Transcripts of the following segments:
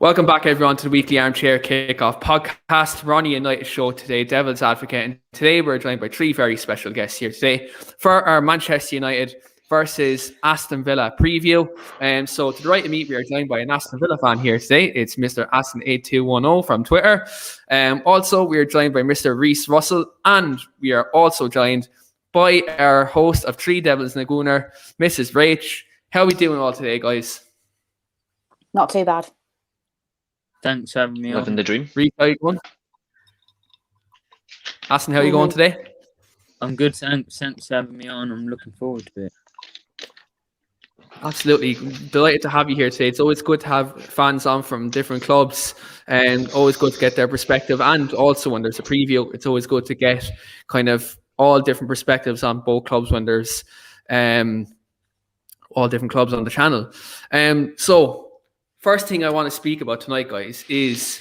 Welcome back, everyone, to the weekly Armchair Kickoff podcast. We're on a United show today, Devil's Advocate, and today we're joined by three very special guests here today for our Manchester United versus Aston Villa preview. So to the right of me, we are joined by an Aston Villa fan here today. It's Mr. Aston8210 from Twitter. Also, we are joined by Mr. Reece Russell, and we are also joined by our host of Three Devils and a Gooner, Mrs. Rach. How are we doing all today, guys? Not too bad. Thanks for having me on. Living the dream. Reece, how you going? Aston, how are you going today? I'm good, thanks. Thanks for having me on. I'm looking forward to it. Absolutely. Delighted to have you here today. It's always good to have fans on from different clubs and always good to get their perspective. And also when there's a preview, it's always good to get kind of all different perspectives on both clubs when there's all different clubs on the channel. So first thing I want to speak about tonight, guys, is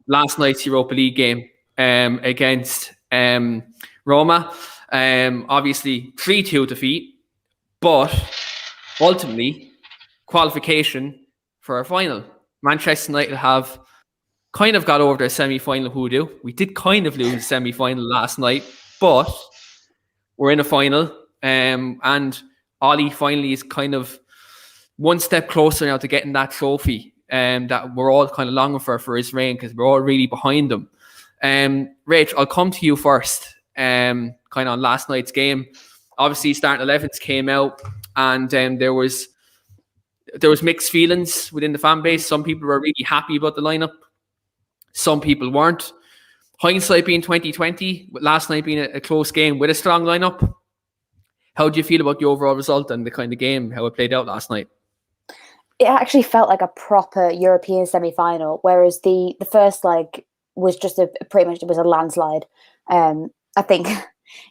last night's Europa League game against Roma. Obviously, 3-2 defeat, but ultimately, qualification for our final. Manchester United have kind of got over their semi-final hoodoo. We did kind of lose the semi-final last night, but we're in a final, and Ollie finally is kind of one step closer now to getting that trophy that we're all kind of longing for his reign, because we're all really behind him. Rach, I'll come to you first, kind of on last night's game. Obviously, starting 11s came out, and there was mixed feelings within the fan base. Some people were really happy about the lineup. Some people weren't. Hindsight being 2020, with last night being a close game with a strong lineup, how do you feel about the overall result and the kind of game, how it played out last night? It actually felt like a proper European semi-final, whereas the first leg was just pretty much a landslide. I think,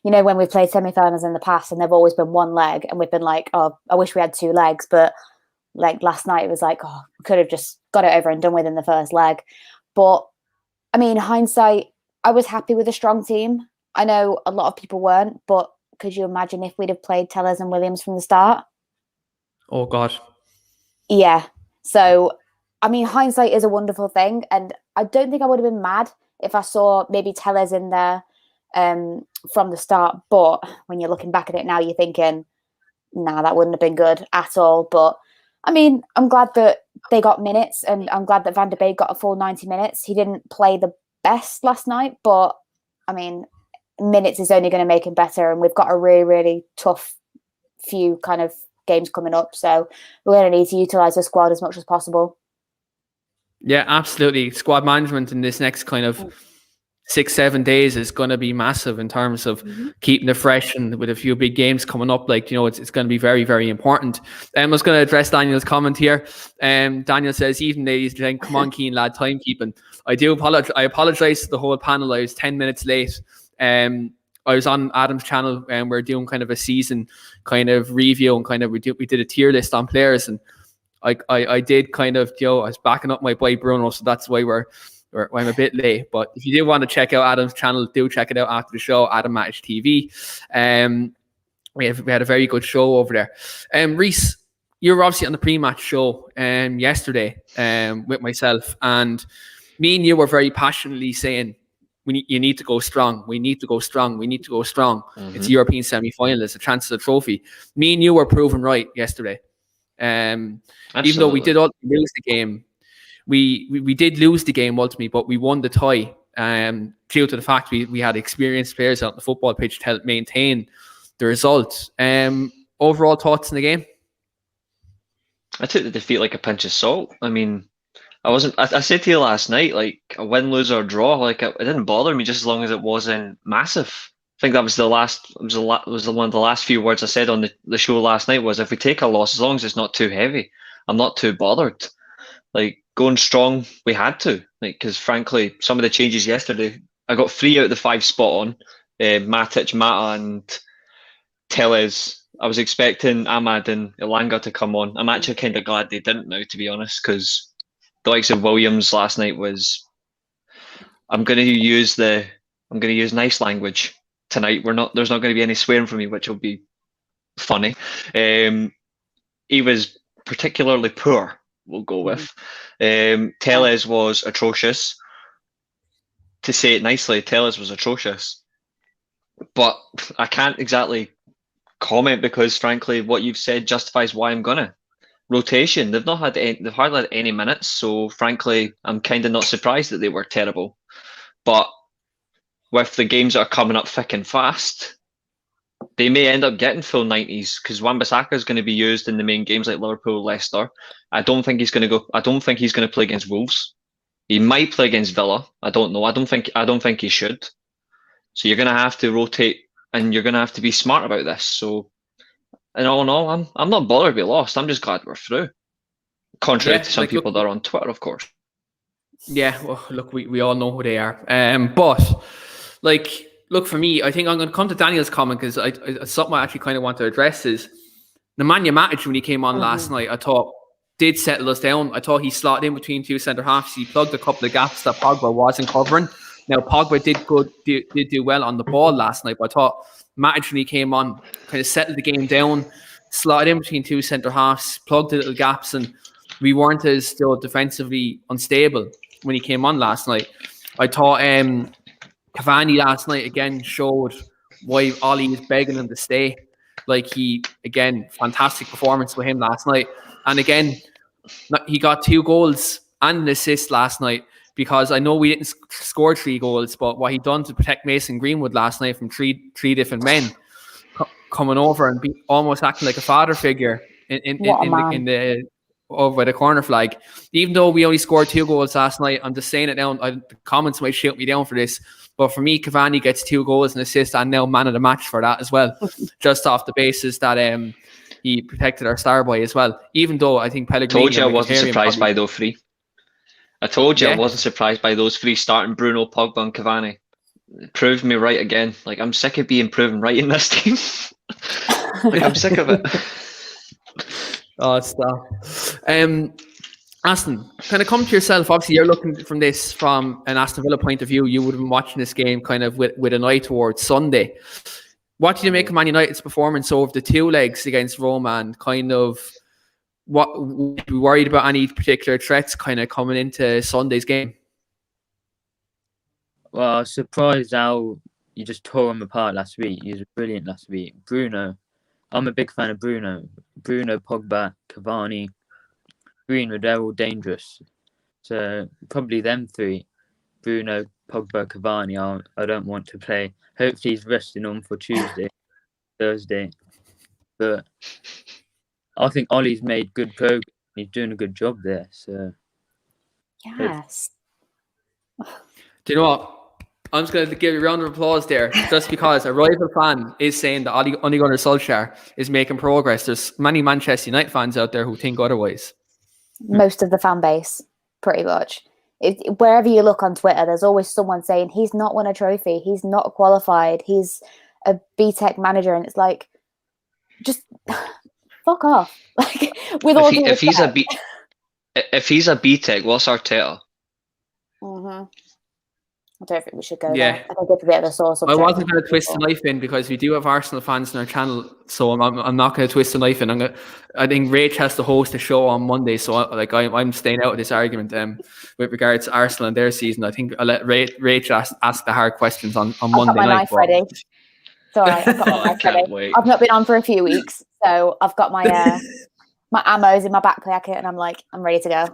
when we've played semi-finals in the past and they've always been one leg and we've been like, oh, I wish we had two legs. But like last night, it was like, oh, we could have just got it over and done with in the first leg. But I mean, hindsight, I was happy with a strong team. I know a lot of people weren't, but could you imagine if we'd have played Tellers and Williams from the start? Oh, God. Yeah. So, I mean, hindsight is a wonderful thing. And I don't think I would have been mad if I saw maybe Tellers in there from the start. But when you're looking back at it now, you're thinking, nah, that wouldn't have been good at all. But, I mean, I'm glad that they got minutes, and I'm glad that Van der Beek got a full 90 minutes. He didn't play the best last night, but, I mean, minutes is only going to make him better, and we've got a really, really tough few kind of games coming up, so we're going to need to utilize the squad as much as possible. Yeah, absolutely. Squad management in this next kind of 6-7 days is going to be massive in terms of keeping it fresh, and with a few big games coming up, it's going to be very, very important. I was going to address Daniel's comment here. Daniel says, even ladies and gentlemen, come on, Keane, lad, timekeeping. I apologize to the whole panel. I was 10 minutes late. I was on Adam's channel, and we're doing kind of a season kind of review, and kind of we did a tier list on players, and I did kind of, I was backing up my boy Bruno, so that's why I'm a bit late. But if you do want to check out Adam's channel, do check it out after the show, Adam Match TV. We had a very good show over there. Reece, you were obviously on the pre-match show yesterday with myself, and me and you were very passionately saying, you need to go strong. We need to go strong. We need to go strong. It's a European semi-final. It's a chance of the trophy. Me and you were proven right yesterday. Even though we did ultimately lose the game, we did lose the game ultimately, but we won the tie. Due to the fact we had experienced players out on the football pitch to help maintain the result. Overall thoughts in the game? I took the defeat like a pinch of salt. I mean, I said to you last night, like a win, lose or draw, like it didn't bother me just as long as it wasn't massive. I think that was one of the last few words I said on the show last night was, if we take a loss, as long as it's not too heavy, I'm not too bothered. Like going strong, we had to, because frankly, some of the changes yesterday, I got 3 out of the 5 spot on. Matic, Mata and Tellez. I was expecting Ahmad and Elanga to come on. I'm actually kind of glad they didn't now, to be honest, because the likes of Williams last night was, I'm going to use nice language tonight. There's not going to be any swearing from me, which will be funny. He was particularly poor we'll go with. Telles was atrocious. To say it nicely, Telles was atrocious. But I can't exactly comment because, frankly, what you've said justifies why I'm gonna. Rotation. They've hardly had any minutes, so frankly, I'm kind of not surprised that they were terrible. But with the games that are coming up thick and fast, they may end up getting full 90s because Wan-Bissaka is going to be used in the main games like Liverpool, Leicester. I don't think he's going to play against Wolves. He might play against Villa. I don't know. I don't think he should. So you're going to have to rotate, and you're going to have to be smart about this. So, in all, I'm not bothered we lost. I'm just glad we're through. Contrary to some people that are on Twitter, of course. Yeah, well, look, we all know who they are. But look, for me, I think I'm going to come to Daniel's comment because something I actually kind of want to address is Nemanja Matic when he came on last night. I thought did settle us down. I thought he slotted in between two centre halves. He plugged a couple of gaps that Pogba wasn't covering. Now Pogba did do well on the ball last night, but I thought Matic when he came on kind of settled the game down, slotted in between two centre halves, plugged the little gaps, and we weren't as still defensively unstable when he came on last night. I thought Cavani last night again showed why Ollie is begging him to stay. Fantastic performance for him last night. And again, he got 2 goals and an assist last night because I know we didn't score 3 goals, but what he done to protect Mason Greenwood last night from three different men coming over and almost acting like a father figure over the corner flag. Even though we only scored 2 goals last night, I'm just saying it now. The comments might shoot me down for this, but for me, Cavani gets 2 goals and assists, and now man of the match for that as well, just off the basis that he protected our star boy as well. Even though I think Pellegrini. Told you I wasn't surprised by those 3. I told you I wasn't surprised by those 3 starting Bruno, Pogba, and Cavani. It proved me right again. I'm sick of being proven right in this team. I'm sick of it. Oh, stop. Aston, kind of come to yourself. Obviously, you're looking from this from an Aston Villa point of view. You would have been watching this game kind of with an eye towards Sunday. What did you make of Man United's performance over the 2 legs against Roma, and kind of what were you worried about any particular threats kind of coming into Sunday's game? Well, I was surprised how you just tore him apart last week. He was brilliant last week. Bruno, I'm a big fan of Bruno. Bruno, Pogba, Cavani, Greenwood, they're all dangerous. So probably them 3, Bruno, Pogba, Cavani, I don't want to play. Hopefully he's resting on for Thursday. But I think Ollie's made good progress. He's doing a good job there. So yes. Do you know what? I'm just going to give you a round of applause there, just because a rival fan is saying that Ole Gunnar Solskjaer is making progress. There's many Manchester United fans out there who think otherwise. Most of the fan base, pretty much. Wherever you look on Twitter, there's always someone saying he's not won a trophy, he's not qualified, he's a BTEC manager, and it's like, just fuck off. With all due respect. If he's a BTEC, what's Arteta? I don't think we should go there. I think it's a bit of a sore subject. I wasn't going to twist the knife in because we do have Arsenal fans on our channel, so I'm not going to twist the knife in. I think Rach has to host a show on Monday, so I'm staying out of this argument with regards to Arsenal and their season. I think I'll let Rach ask the hard questions on Monday night. Knife ready. It's all right. I've got my knife ready. I've not been on for a few weeks, so I've got my my ammos in my back pocket, and I'm ready to go.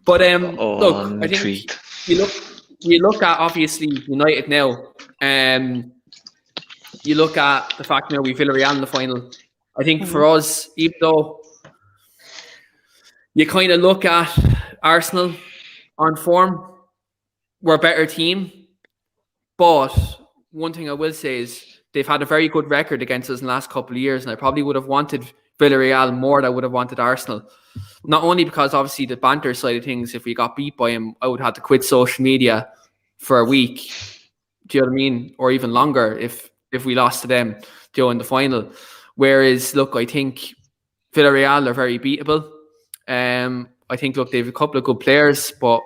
But look, I think you look at obviously United now. You look at the fact we Villarreal in the final. I think for us, even though you kind of look at Arsenal on form, we're a better team. But one thing I will say is they've had a very good record against us in the last couple of years, and I probably would have wanted Villarreal more than I would have wanted Arsenal. Not only because obviously the banter side of things, if we got beat by him, I would have to quit social media for a week. Do you know what I mean? Or even longer if we lost to them during the final. Whereas, look, I think Villarreal are very beatable. I think, look, they have a couple of good players, but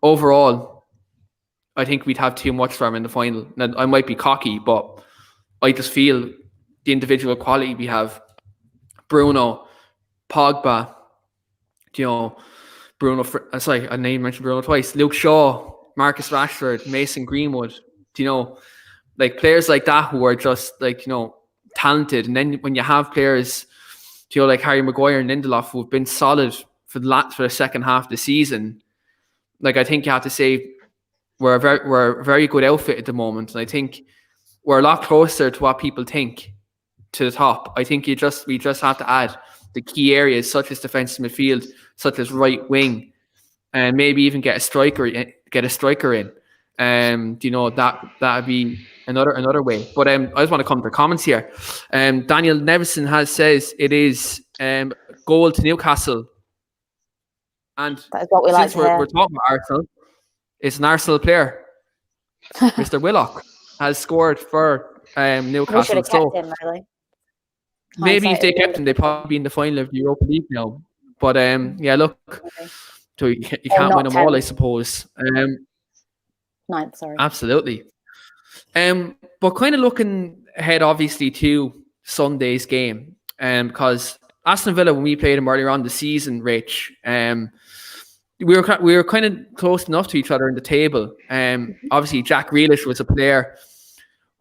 overall, I think we'd have too much for them in the final. Now, I might be cocky, but I just feel the individual quality we have. Bruno, Pogba, you know, I mentioned Bruno twice. Luke Shaw, Marcus Rashford, Mason Greenwood. You know, like players like that who are just like, you know, talented. And then when you have players, you know, like Harry Maguire and Lindelof who've been solid for the second half of the season, like I think you have to say we're a very good outfit at the moment. And I think we're a lot closer to what people think to the top. I think we just have to add the key areas such as defensive midfield, such as right wing, and maybe even get a striker in. You know, that'd be another way. But I just want to come to the comments here. Daniel Nevison says it is goal to Newcastle, and That is what we like since to hear. we're talking about Arsenal, it's an Arsenal player. Mr. Willock has scored for We should Newcastle. have So kept him, really. maybe if Hindsight they is kept him, they'd probably be in the final of the Europa League now. But yeah, look, Okay. so you Or can't win not them all, I 10th. suppose. 9th, sorry. Absolutely. But kind of looking ahead, obviously, to Sunday's game, because Aston Villa, when we played them earlier on the season, Rach, we were kind of close enough to each other in the table. Obviously, Jack Grealish was a player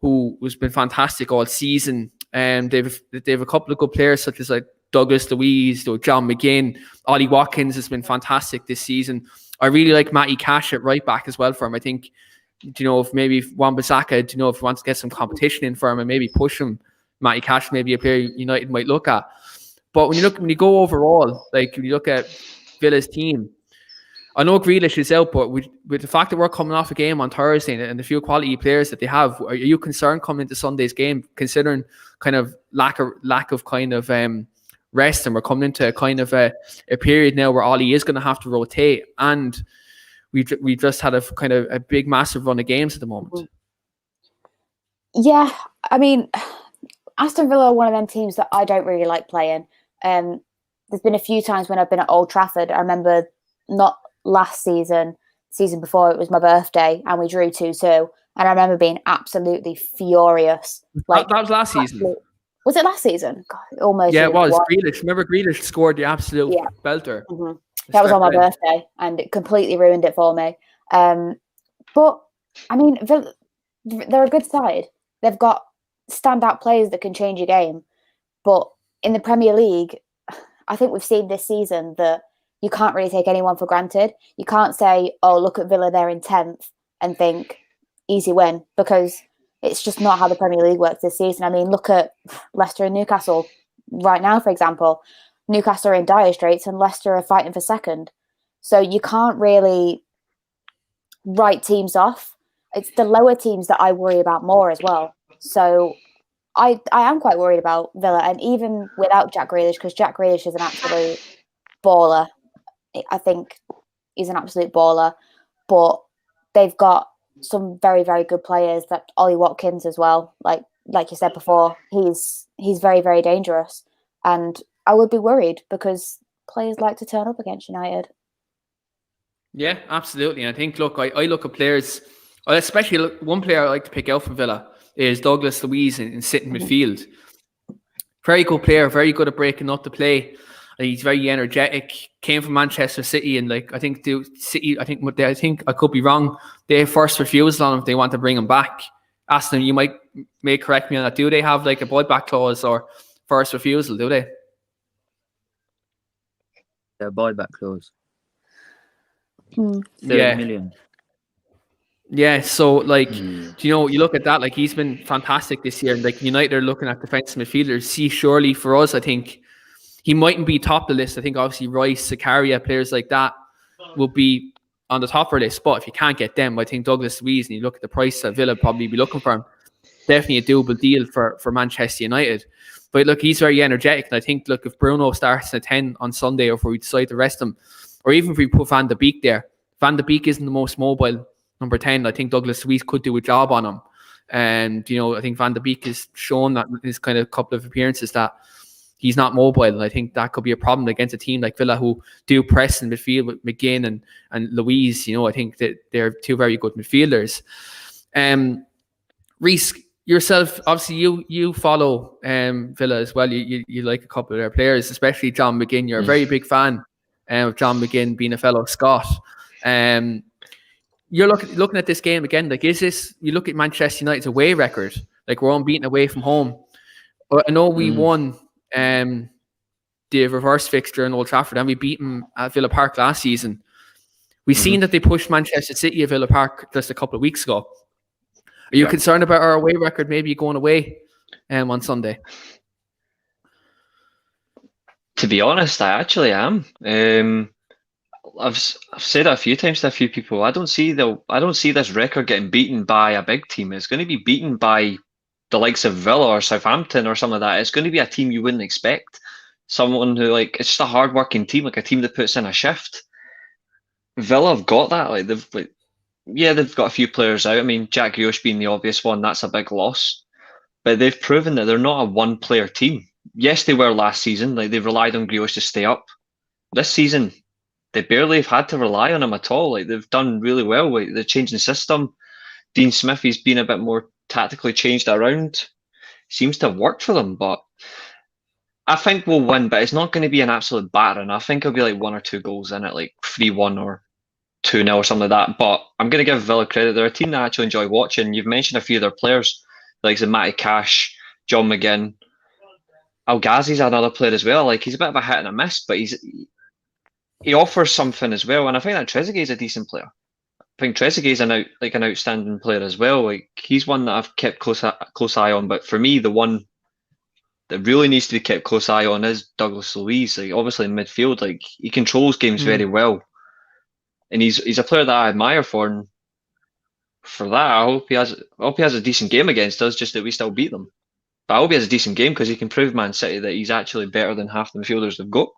who has been fantastic all season. They've a couple of good players such as like Douglas Luiz, John McGinn, Ollie Watkins has been fantastic this season. I really like Matty Cash at right back as well for him. I think, you know, if Wan-Bissaka, you know, if he wants to get some competition in for him and maybe push him, Matty Cash maybe a player United might look at. But when you go overall, like when you look at Villa's team, I know Grealish is out, but with the fact that we're coming off a game on Thursday and the few quality players that they have, are you concerned coming into Sunday's game, considering kind of lack of kind of rest, and we're coming into kind of a period now where Ollie is going to have to rotate, and we just had a kind of a big massive run of games at the moment. Yeah, I mean, Aston Villa are one of them teams that I don't really like playing. There's been a few times when I've been at Old Trafford. I remember not last season before, it was my birthday and we drew 2-2, and I remember being absolutely furious. Like that was last season. Was it last season? God, almost. Yeah, it was. Grealish. Remember, Grealish scored the absolute belter. Mm-hmm. That was on my birthday, and it completely ruined it for me. But I mean, they're a good side. They've got standout players that can change a game. But in the Premier League, I think we've seen this season that you can't really take anyone for granted. You can't say, "Oh, look at Villa, they're in 10th," and think easy win, because it's just not how the Premier League works this season. I mean, look at Leicester and Newcastle right now, for example. Newcastle are in dire straits and Leicester are fighting for second. So you can't really write teams off. It's the lower teams that I worry about more as well. So I am quite worried about Villa, and even without Jack Grealish, because Jack Grealish is an absolute baller. I think he's an absolute baller. But they've got some very, very good players. That Ollie Watkins as well, like you said before, he's very, very dangerous, and I would be worried because players like to turn up against United. Yeah, absolutely. And I think, look, I look at players, especially one player I like to pick out from Villa is Douglas Luiz in sitting midfield. Very good player, very good at breaking up the play. He's very energetic. Came from Manchester City, and like I think I could be wrong. They have first refusal on him if they want to bring him back. Aston, you may correct me on that. Do they have like a buyback clause or first refusal? Do they? Their buyback clause. 30 million. Yeah, so like, you know, you look at that, like he's been fantastic this year. Like United are looking at defensive midfielders. See, surely for us, I think he mightn't be top of the list. I think obviously Rice, Zakaria, players like that will be on the top of our list. But if you can't get them, I think Douglas Luiz, and you look at the price that Villa probably be looking for him, definitely a doable deal for Manchester United. But look, he's very energetic. And I think, look, if Bruno starts at 10 on Sunday, or if we decide to rest him, or even if we put Van de Beek there, Van de Beek isn't the most mobile number 10. I think Douglas Luiz could do a job on him. And, you know, I think Van de Beek has shown that in his kind of couple of appearances that he's not mobile. And I think that could be a problem against a team like Villa who do press in midfield with McGinn and Luiz. You know, I think that they're two very good midfielders. Reece, yourself, obviously you follow Villa as well. You like a couple of their players, especially John McGinn. You're a very big fan of John McGinn being a fellow Scot. You're looking at this game again. Like, is this? You look at Manchester United's away record. Like, we're unbeaten away from home. But I know we won the reverse fixture in Old Trafford, and we beat them at Villa Park last season. We've seen that they pushed Manchester City at Villa Park just a couple of weeks ago. Are you concerned about our away record maybe going away on Sunday? To be honest, I actually am. I've said it a few times to a few people. I don't see this record getting beaten by a big team. It's going to be beaten by the likes of Villa or Southampton or something like that. It's going to be a team you wouldn't expect. Someone who, like, it's just a hard-working team, like a team that puts in a shift. Villa have got that. Like, they've got a few players out. I mean, Jack Grealish being the obvious one, that's a big loss. But they've proven that they're not a one-player team. Yes, they were last season. Like, they've relied on Grealish to stay up. This season, they barely have had to rely on him at all. Like, they've done really well. Like, they're changing the system. Dean Smith, he's been a bit more tactically changed around. Seems to have worked for them, but I think we'll win, but it's not going to be an absolute battering. I think it'll be like 1 or 2 goals in it, like 3-1 or 2-0 or something like that. But I'm going to give Villa credit. They're a team that I actually enjoy watching. You've mentioned a few of their players, like Matty Cash, John McGinn. El Ghazi's another player as well. Like, he's a bit of a hit and a miss, but he offers something as well. And I think that Trezeguet's a decent player. I think Trezeguet's an outstanding player as well. Like, he's one that I've kept close eye on. But for me, the one that really needs to be kept close eye on is Douglas Luiz. Like, obviously in midfield, like, he controls games very well, and he's a player that I admire for. And for that, I hope he has a decent game against us, just that we still beat them. But I hope he has a decent game because he can prove Man City that he's actually better than half the midfielders they've got.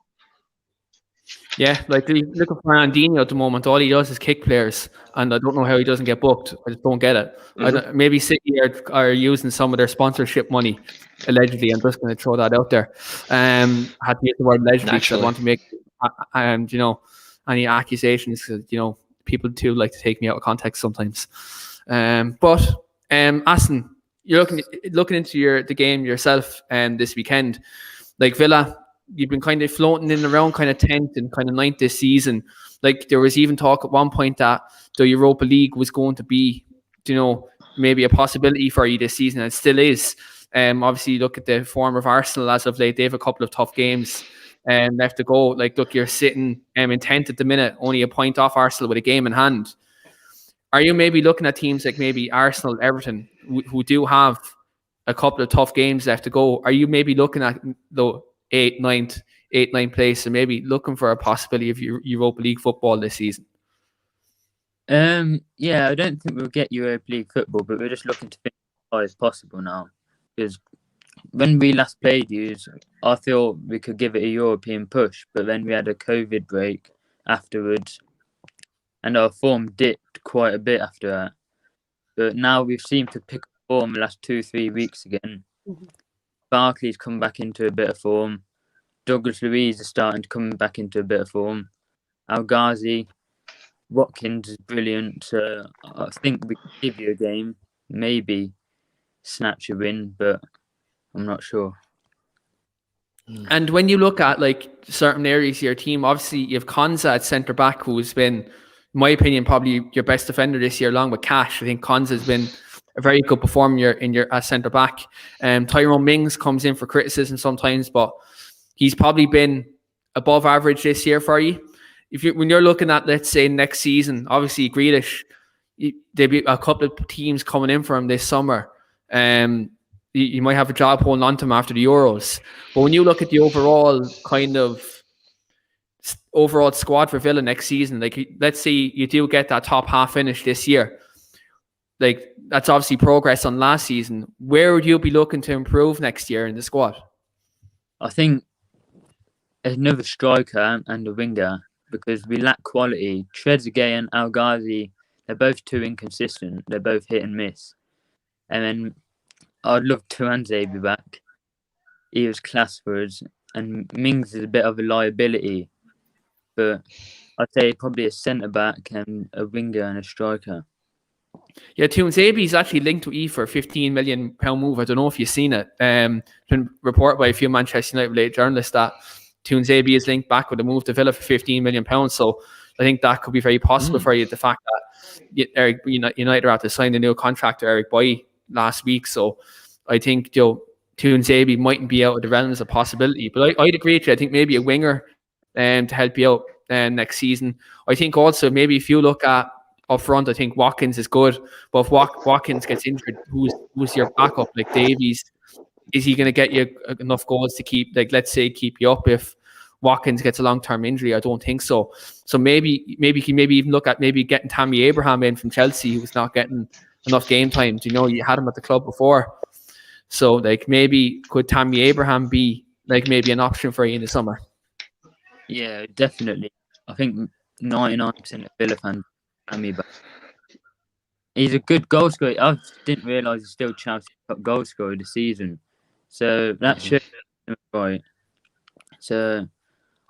Yeah, like, look at Fernandinho at the moment. All he does is kick players, and I don't know how he doesn't get booked. I just don't get it. Maybe City are using some of their sponsorship money, allegedly. I'm just going to throw that out there. I had to use the word allegedly because I want to make, any accusations. Because people do like to take me out of context sometimes. But Aston, you're looking into the game yourself this weekend. Like, Villa, you've been kind of floating in around kind of 10th and kind of 9th this season. Like, there was even talk at one point that the Europa League was going to be, maybe a possibility for you this season, and it still is. Obviously, you look at the form of Arsenal as of late. They have a couple of tough games left to go. Like, look, you're sitting in 10th at the minute, only a point off Arsenal with a game in hand. Are you maybe looking at teams like maybe Arsenal, Everton, who do have a couple of tough games left to go? Are you maybe looking at the 8th, 9th place, and maybe looking for a possibility of Europa League football this season? Yeah, I don't think we'll get Europa League football, but we're just looking to finish as high as possible now. Because when we last played you, I thought we could give it a European push, but then we had a COVID break afterwards, and our form dipped quite a bit after that. But now we've seemed to pick up form the last 2-3 weeks again. Barkley's come back into a bit of form. Douglas Luiz is starting to come back into a bit of form. El Ghazi, Watkins is brilliant. So I think we can give you a game, maybe snatch a win, but I'm not sure. And when you look at like certain areas of your team, obviously you have Konza at centre back, who's been, in my opinion, probably your best defender this year, along with Cash. I think Konza has been a very good performer in your centre back. Tyrone Mings comes in for criticism sometimes, but he's probably been above average this year for you. When you're looking at, let's say, next season, obviously Grealish, there'll be a couple of teams coming in for him this summer. You might have a job holding on to him after the Euros. But when you look at the overall squad for Villa next season, like, let's say you do get that top half finish this year, like, that's obviously progress on last season. Where would you be looking to improve next year in the squad? I think another striker and a winger, because we lack quality. Trezeguet and El Ghazi, they're both too inconsistent. They're both hit and miss. And then I'd love Tuanzebe be back. He was class for us. And Mings is a bit of a liability. But I'd say probably a centre-back and a winger and a striker. Yeah, Tuanzebe's actually linked to E for a £15 million move. I don't know if you've seen it. It's been reported by a few Manchester United related journalists that Tuanzebe is linked back with a move to Villa for £15 million. So I think that could be very possible for you. The fact that United are out to sign a new contract to Eric Boy last week. So I think Tuanzebe mightn't be out of the realms of possibility. But I'd agree with you. I think maybe a winger to help you out next season. I think also maybe if you look at up front, I think Watkins is good. But if Watkins gets injured, who's your backup? Like Davies, is he going to get you enough goals to keep you up if Watkins gets a long-term injury? I don't think so. So maybe even look at maybe getting Tammy Abraham in from Chelsea, who's not getting enough game time. You had him at the club before. So like maybe could Tammy Abraham be like maybe an option for you in the summer? Yeah, definitely. I think 99% of Villa fans Tammy, but he's a good goal scorer. I didn't realise he's still Chelsea's top goal scorer of the season. So that should be right. So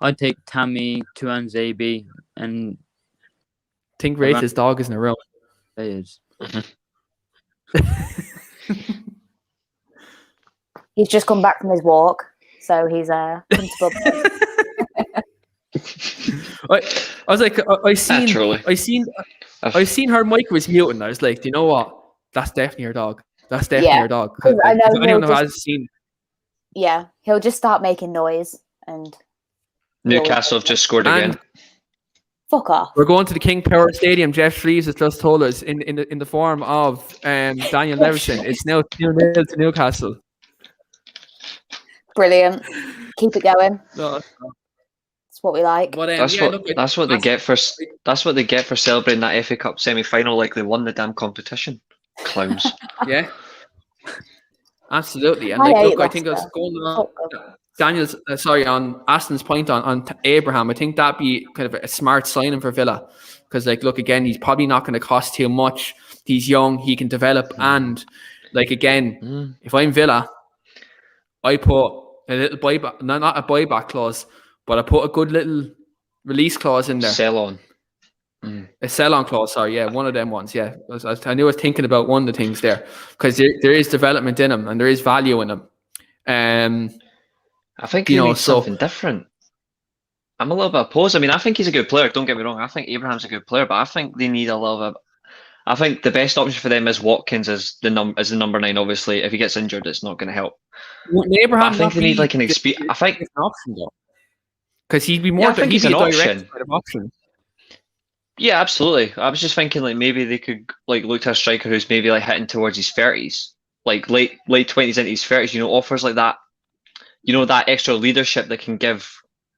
I'd take Tammy, Tuanzebe, and I think Rach's dog is in a row. Players. He's just come back from his walk, so he's comfortable. I was like, I seen her mic was muting. I was like, do you know what? That's definitely her dog. That's definitely her dog. I know. Anyone who has seen. Yeah, he'll just start making noise and. Newcastle have just scored again. Fuck off. We're going to the King Power Stadium. Jeff Shreves has just told us in the form of Daniel Leverson. It's now 2-0 to Newcastle. Brilliant. Keep it going. No, that's what we like. But, that's what they get for celebrating that FA Cup semi-final like they won the damn competition. Clowns. Yeah. Absolutely. And I think it's going on. Daniel's on Aston's point on Abraham. I think that'd be kind of a smart signing for Villa because, again, he's probably not going to cost too much. He's young, he can develop, and if I'm Villa, I put a little buyback, not a buyback clause, but I put a good little release clause in there. Sell on. A sell-on clause, sorry, yeah, one of them ones, yeah. I knew I was thinking about one of the things there because there is development in him and there is value in him. I think he needs something different. I'm a little bit opposed. I mean, I think he's a good player. Don't get me wrong. I think Abraham's a good player, but I think they need a little bit. I think the best option for them is Watkins as the number 9. Obviously, if he gets injured, it's not going to help. Abraham, I think they need like an experience. I think an option though, because he'd be more. I think he's an option. Kind of option. Yeah, absolutely. I was just thinking like maybe they could like look to a striker who's maybe like hitting towards his 30s, like late 20s into his 30s. Offers like that. That extra leadership that can give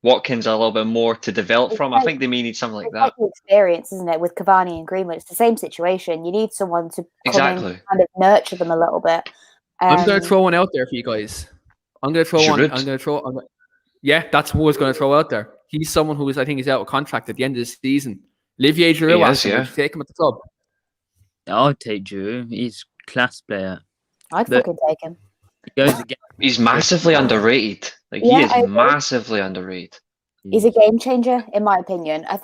Watkins a little bit more to develop from. I think they may need something like that. Like experience, isn't it, with Cavani and Greenwood? It's the same situation. You need someone to come in and kind of nurture them a little bit. I'm going to throw one out there for you guys. I'm going to throw one. Yeah, that's who I was going to throw out there. He's someone who I think is out of contract at the end of the season. Olivier Giroud, take him at the club. I'll take Giroud. He's a class player. I'd fucking take him. He's massively underrated. He is massively underrated. He's a game changer, in my opinion. I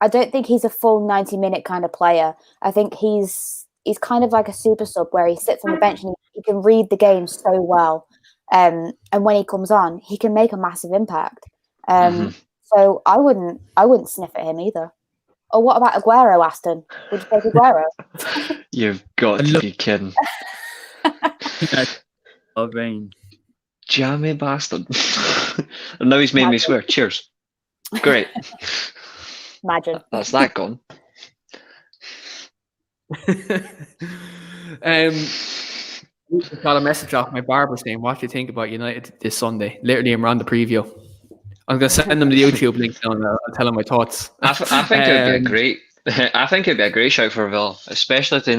don't think he's a full 90-minute kind of player. I think he's kind of like a super sub where he sits on the bench and he can read the game so well. And when he comes on, he can make a massive impact. So I wouldn't sniff at him either. Or what about Aguero, Aston? Would you take Aguero? You've got to be kidding. Oh, rain. Jammy bastard. And now he's made me swear. Cheers. Great. Imagine. That's that gone. Got a message off my barber saying, what do you think about United this Sunday? Literally, I'm on the preview. I'm going to send them the YouTube link now and I'll tell them my thoughts. I think it would be a great. I think it'd be a great shout for Villa, especially if they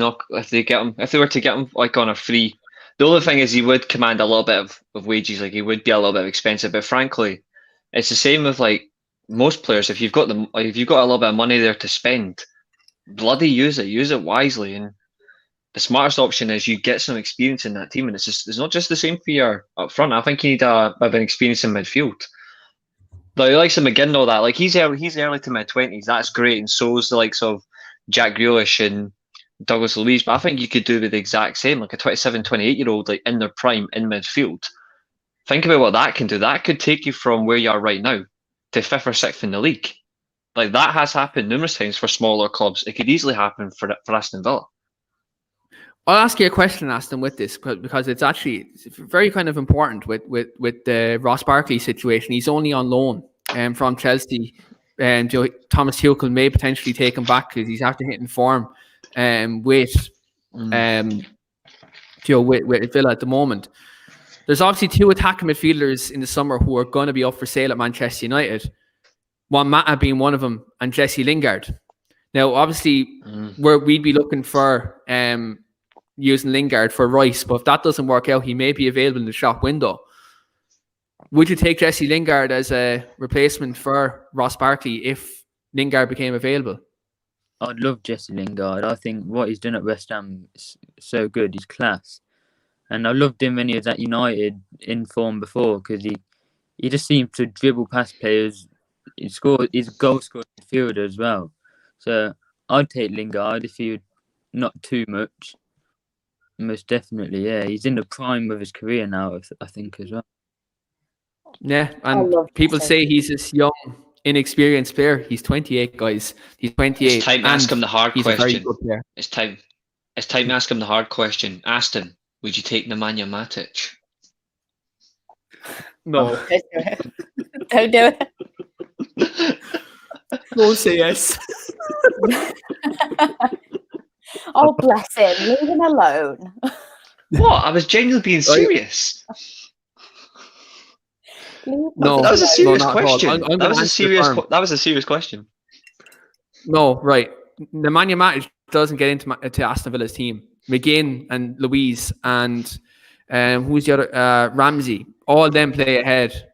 were to get him like on a free. The only thing is he would command a little bit of wages, like he would be a little bit expensive. But frankly, it's the same with like most players. If you've got a little bit of money there to spend, bloody use it wisely. And the smartest option is you get some experience in that team, and it's not just the same for you up front. I think you need a bit of an experience in midfield. Like the likes of McGinn and all that, like he's early to mid-20s. That's great, and so is the likes of Jack Grealish and Douglas Luiz, but I think you could do with the exact same, like a 27, 28-year-old, like in their prime in midfield. Think about what that can do. That could take you from where you are right now to 5th or 6th in the league. Like that has happened numerous times for smaller clubs. It could easily happen for Aston Villa. I'll ask you a question, Aston, with this because it's very kind of important with the Ross Barkley situation. He's only on loan from Chelsea, and Thomas Tuchel may potentially take him back because he's after hitting form with Villa at the moment. There's obviously 2 attacking midfielders in the summer who are going to be up for sale at Manchester United. Juan Mata being one of them, and Jesse Lingard. Now, obviously, we'd be looking for using Lingard for Rice, but if that doesn't work out, he may be available in the shop window. Would you take Jesse Lingard as a replacement for Ross Barkley if Lingard became available? I'd love Jesse Lingard. I think what he's done at West Ham is so good. He's class. And I loved him when he was at United in form before because he just seemed to dribble past players. He's a goal-scoring midfielder as well. So I'd take Lingard if he would not too much. Most definitely, yeah. He's in the prime of his career now, I think, as well. Yeah, and people say he's this young, inexperienced player. He's 28, guys. He's 28. It's time to ask him the hard question. A very good player. It's time to ask him the hard question. Aston, would you take Nemanja Matic? No. Don't do it. Don't say yes. Oh, bless him. Leave him alone. What? I was genuinely being serious. No, that was a serious question. I'm that was a serious question. No, right. Nemanja Matic doesn't get into Aston Villa's team. McGinn and Luiz and who's the other? Ramsey. All of them play ahead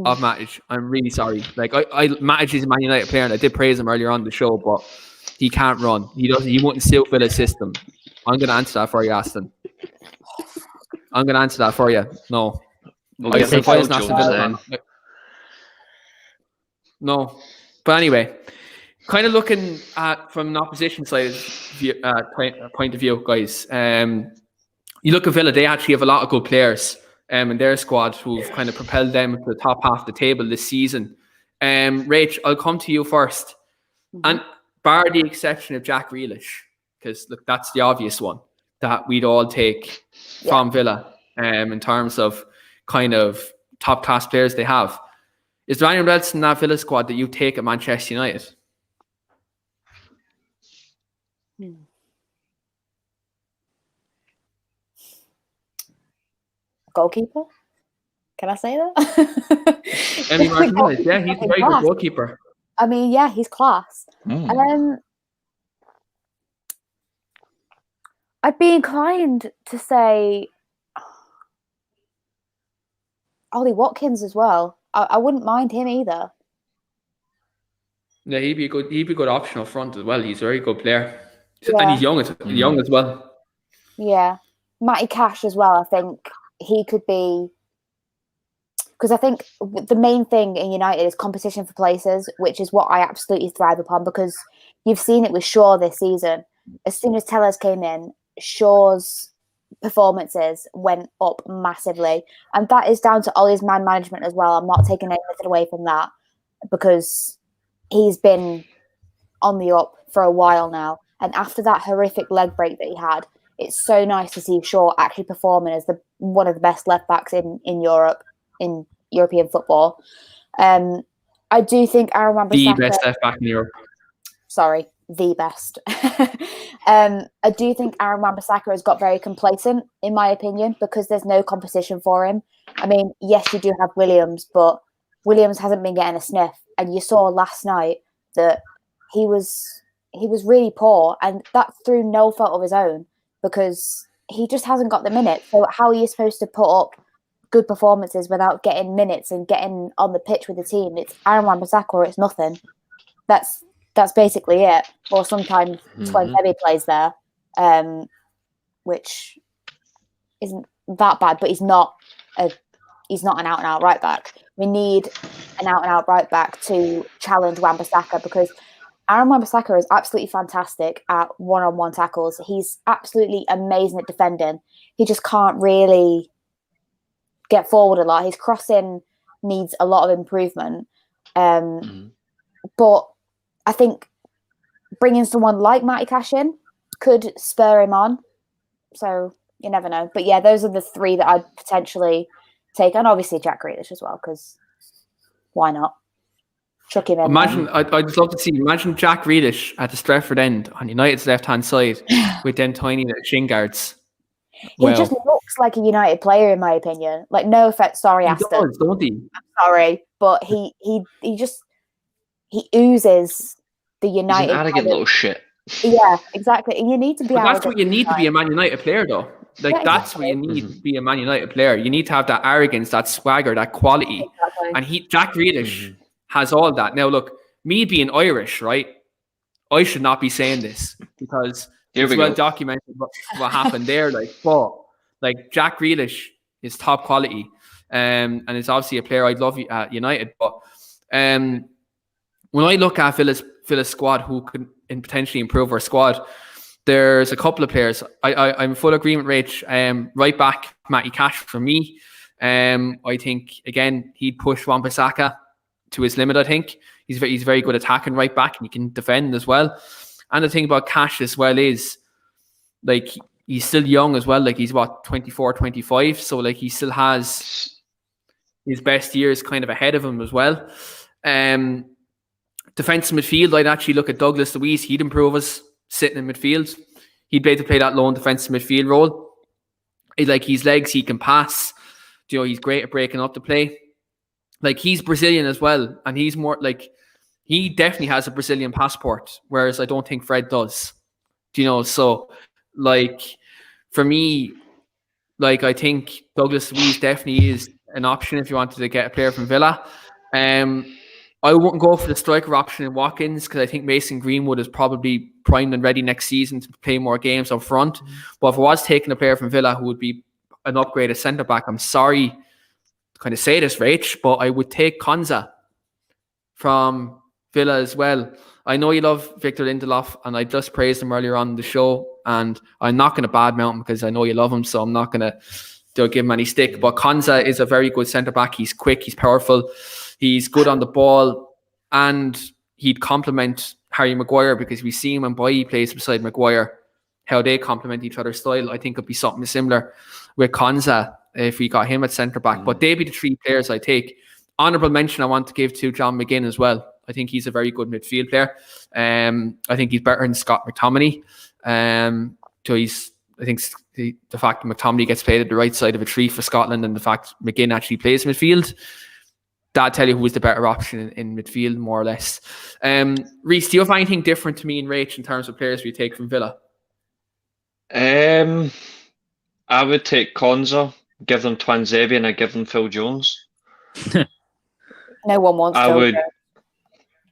of Matic. I'm really sorry. Like Matic is a Man United player, and I did praise him earlier on the show, but he can't run. He wouldn't suit Villa's system. I'm going to answer that for you, Aston. I'm going to answer that for you. No. We'll get the Phil Jones then. No. But anyway, kind of looking at from an opposition side point of view, guys. You look at Villa, they actually have a lot of good players in their squad who've kind of propelled them to the top half of the table this season. Rach, I'll come to you first. And bar the exception of Jack Grealish, because look, that's the obvious one that we'd all take from Villa in terms of kind of top class players they have. Is there anyone else in that Villa squad that you take at Manchester United? Goalkeeper? Can I say that? Emi Martinez, yeah, he's a very good goalkeeper. I mean, yeah, he's class. I'd be inclined to say Ollie Watkins as well. I wouldn't mind him either. Yeah, he'd be a good option up front as well. He's a very good player. And he's young as well. Yeah. Matty Cash as well, I think he could be, because I think the main thing in United is competition for places, which is what I absolutely thrive upon, because you've seen it with Shaw this season. As soon as Tellers came in, Shaw's performances went up massively, and that is down to Ollie's man management as well. I'm not taking anything away from that, because he's been on the up for a while now, and after that horrific leg break that he had, it's so nice to see Shaw actually performing as one of the best left backs in Europe, in European football. I do think Aaron Wan-Bissaka, the best left back in Europe. Sorry, the best. I do think Aaron Wan-Bissaka has got very complacent, in my opinion, because there's no competition for him. I mean, yes, you do have Williams, but Williams hasn't been getting a sniff. And you saw last night that he was really poor, and that's through no fault of his own, because he just hasn't got the minutes. So how are you supposed to put up good performances without getting minutes and getting on the pitch with the team? It's Aaron Wan-Bissaka or it's nothing. That's basically it. Or sometimes Twente plays there, which isn't that bad, but he's not an out-and-out right back. We need an out-and-out right back to challenge Wan-Bissaka, because Aaron Wan-Bissaka is absolutely fantastic at one-on-one tackles. He's absolutely amazing at defending. He just can't really get forward a lot. His crossing needs a lot of improvement. But I think bringing someone like Matty Cash in could spur him on. So you never know. But yeah, those are the three that I'd potentially take. And obviously Jack Grealish as well, because why not? Chuck him in. Imagine, I'd just love to see, imagine Jack Grealish at the Stretford end on United's left-hand side with them tiny little shin guards. He just looks like a United player, in my opinion. Like, no offense, sorry, he Aston. does, don't he? I'm sorry, but he oozes the United. He's an arrogant little shit. Yeah, exactly. And you need to be. But that's what you need to be a Man United player, though. Like, yeah, that's what you need to be a Man United player. You need to have that arrogance, that swagger, that quality. Exactly. And Jack Grealish has all that. Now, look, me being Irish, right? I should not be saying this because it's well documented what happened there. Like Jack Grealish is top quality, and it's obviously a player I'd love at United. But when I look at Villa's squad, who could potentially improve our squad, there's a couple of players. I'm full agreement, Rach. Right back, Matty Cash for me. I think again he'd push Wan-Bissaka to his limit. I think he's very good attacking right back, and he can defend as well. And the thing about Cash as well is, like, he's still young as well. Like, he's 24, 25. So like he still has his best years kind of ahead of him as well. Defensive midfield, I'd actually look at Douglas Luiz. He'd improve us sitting in midfield. He'd be able to play that lone defensive midfield role. Like, his legs, he can pass. You know, he's great at breaking up the play. Like, he's Brazilian as well, and he's more like, he definitely has a Brazilian passport, whereas I don't think Fred does. Do you know? So, like, for me, like, I think Douglas Luiz definitely is an option if you wanted to get a player from Villa. I wouldn't go for the striker option in Watkins because I think Mason Greenwood is probably primed and ready next season to play more games up front. But if I was taking a player from Villa who would be an upgraded centre-back, I'm sorry to kind of say this, Rach, but I would take Konza from Villa as well. I know you love Victor Lindelof, and I just praised him earlier on the show, and I'm not going to badmouth him because I know you love him, so I'm not going to give him any stick. But Konza is a very good centre-back. He's quick, he's powerful, he's good on the ball, and he'd complement Harry Maguire because we see him when Bailly plays beside Maguire, how they complement each other's style. I think it'd be something similar with Konza if we got him at centre-back. But they'd be the three players I take. Honourable mention I want to give to John McGinn as well. I think he's a very good midfield player. I think he's better than Scott McTominay. So I think the fact that McTominay gets played at the right side of a tree for Scotland, and the fact McGinn actually plays midfield, that'll tell you who is the better option in midfield, more or less. Reece, do you have anything different to me and Rach in terms of players we take from Villa? I would take Konza, give them Twanzebe, and I give them Phil Jones. No one wants to. I would.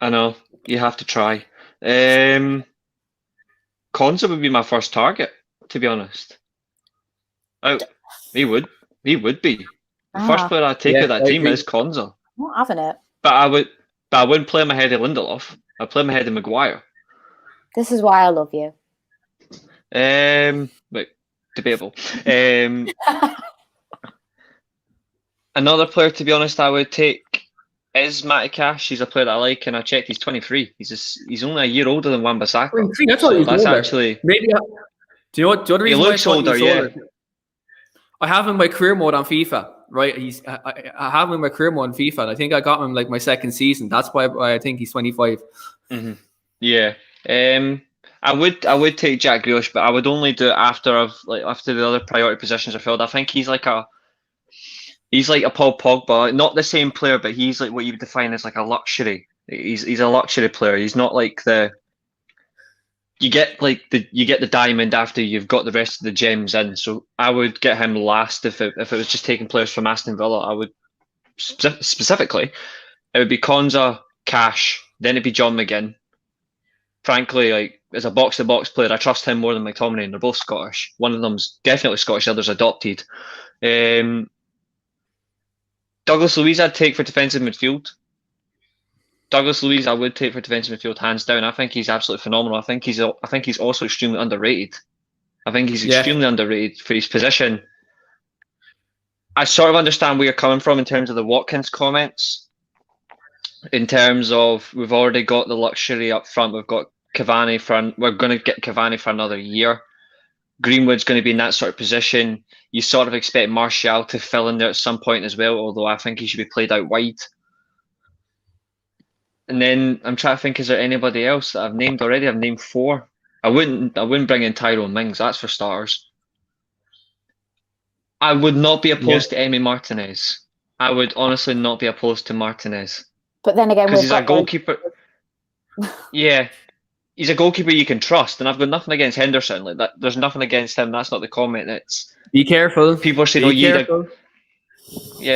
I know, you have to try. Konza would be my first target, to be honest. He would be. The first player I'd take of that team is Konza. I'm not having it. But I wouldn't play him ahead of Lindelof. I'd play him ahead of Maguire. This is why I love you. But debatable. Another player, to be honest, I would take is Matty Cash. He's a player that I like, and I checked. He's 23. He's only a year older than Wan-Bissaka. 23. That's what that's actually. Maybe. Do you know what? The other reason he looks older, yeah. I have him in my career mode on FIFA. Right, I have him in my career mode on FIFA, and I think I got him like my second season. That's why I think he's 25. Mm-hmm. Yeah, I would take Jack Grealish, but I would only do it after the other priority positions are filled. I think he's like a Paul Pogba, not the same player, but he's like what you would define as like a luxury. He's a luxury player. He's not like you get the diamond after you've got the rest of the gems in. So I would get him last if it was just taking players from Aston Villa. I would specifically, it would be Konza, Cash, then it'd be John McGinn. Frankly, like, as a box-to-box player, I trust him more than McTominay, and they're both Scottish. One of them's definitely Scottish, the other's adopted. Douglas Luiz I'd take for defensive midfield. Douglas Luiz, I would take for defensive midfield hands down. I think he's absolutely phenomenal. I think he's also extremely underrated. I think he's extremely underrated for his position. I sort of understand where you're coming from in terms of the Watkins comments. In terms of, we've already got the luxury up front. We've got Cavani we're going to get Cavani for another year. Greenwood's going to be in that sort of position. You sort of expect Martial to fill in there at some point as well, although I think he should be played out wide. And then I'm trying to think, is there anybody else that I've named already? I've named 4. I wouldn't bring in Tyrone Mings, that's for starters. I would not be opposed to Emi Martinez. I would honestly not be opposed to Martinez. But then again, because he's a goalkeeper. Yeah, he's a goalkeeper you can trust, and I've got nothing against Henderson. Like that, there's nothing against him. That's not the comment. It's be careful. People are saying, yeah,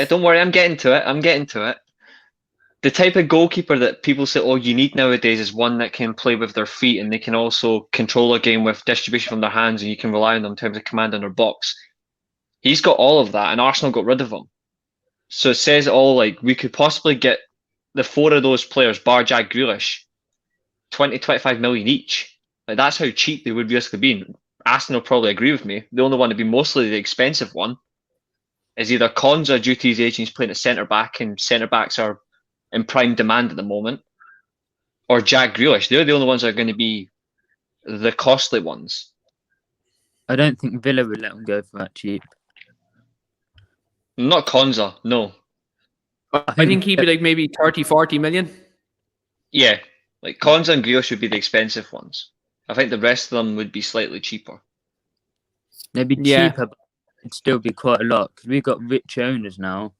don't worry. I'm getting to it. The type of goalkeeper that people say, you need nowadays is one that can play with their feet and they can also control a game with distribution from their hands, and you can rely on them in terms of command in their box. He's got all of that, and Arsenal got rid of him. So it says it all. Like, we could possibly get the 4 of those players, bar Jack Grealish, 20-25 million each. Like, that's how cheap they would basically be. Aston will probably agree with me. The only one to be mostly the expensive one is either Konza due to his age and he's playing at centre back, and centre backs are in prime demand at the moment, or Jack Grealish. They're the only ones that are going to be the costly ones. I don't think Villa would let him go for that cheap. Not Konza, no. I think he'd be like maybe 30-40 million. Yeah, like Konza and Grealish would be the expensive ones. I think the rest of them would be slightly cheaper. They'd be cheaper, but it'd still be quite a lot, because we've got rich owners now.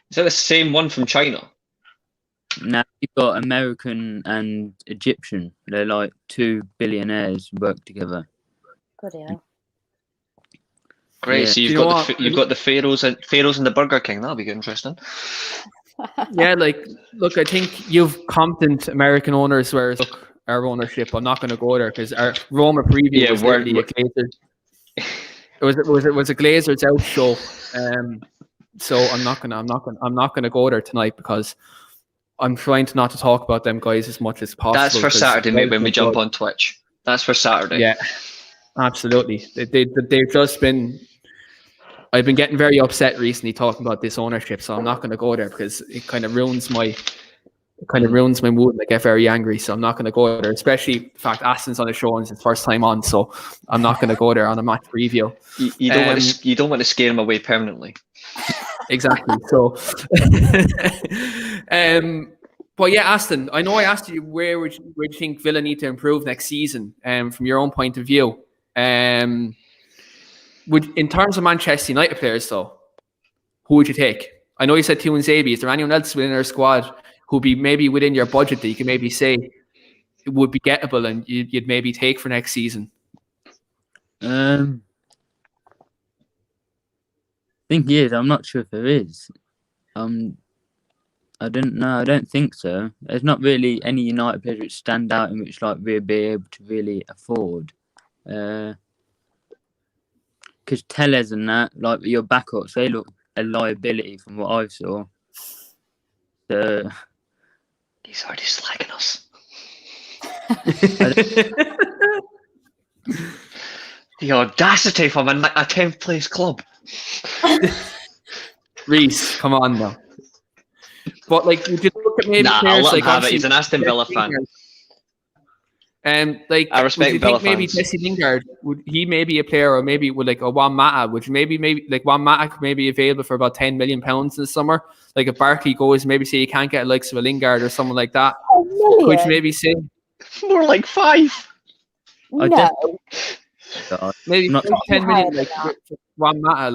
Is that the same one from China? Now you've got American and Egyptian. They're like 2 billionaires work together. Good hell. Great. Yeah. So you've got the Pharaohs and the Burger King. That'll be interesting. Yeah, look, I think you've competent American owners, whereas our ownership, I'm not going to go there because our Roma preview was literally a Glazers. It was a Glazers out show. So I'm not gonna go there tonight because I'm trying not to talk about them guys as much as possible. That's for Saturday, mate, when we jump on Twitch. That's for Saturday. Yeah, absolutely. They've just been. I've been getting very upset recently talking about this ownership, so I'm not going to go there because it kind of ruins my mood and I get very angry. So I'm not going to go there, especially the fact Aston's on the show and it's his first time on. So I'm not going to go there on a match preview. You don't want to scare him away permanently. Exactly. So, but yeah, Aston, I know I asked you where would you think Villa need to improve next season, from your own point of view. In terms of Manchester United players, though, who would you take? I know you said Tuanzebe. Is there anyone else within our squad who'd be maybe within your budget that you can maybe say it would be gettable and you'd maybe take for next season? Thing is, I'm not sure if there is. I don't know. I don't think so. There's not really any United players which stand out and which we'll be able to really afford. Because Tellez and that, your backups, they look a liability from what I saw. So he's already slagging us. The audacity from a 10th place club. Reece, come on now. But would you look at maybe players I'll let him have it. He's an Aston Villa fan. I respect Villa fans. Maybe Jesse Lingard, would he maybe a player, or maybe would a Juan Mata? Would you maybe Juan Mata could maybe available for about £10 million in the summer? Like if Barkley goes, maybe say you can't get likes of a Lingard or someone like that. Could you maybe say more like 5? No. Maybe 10 million Juan Mata,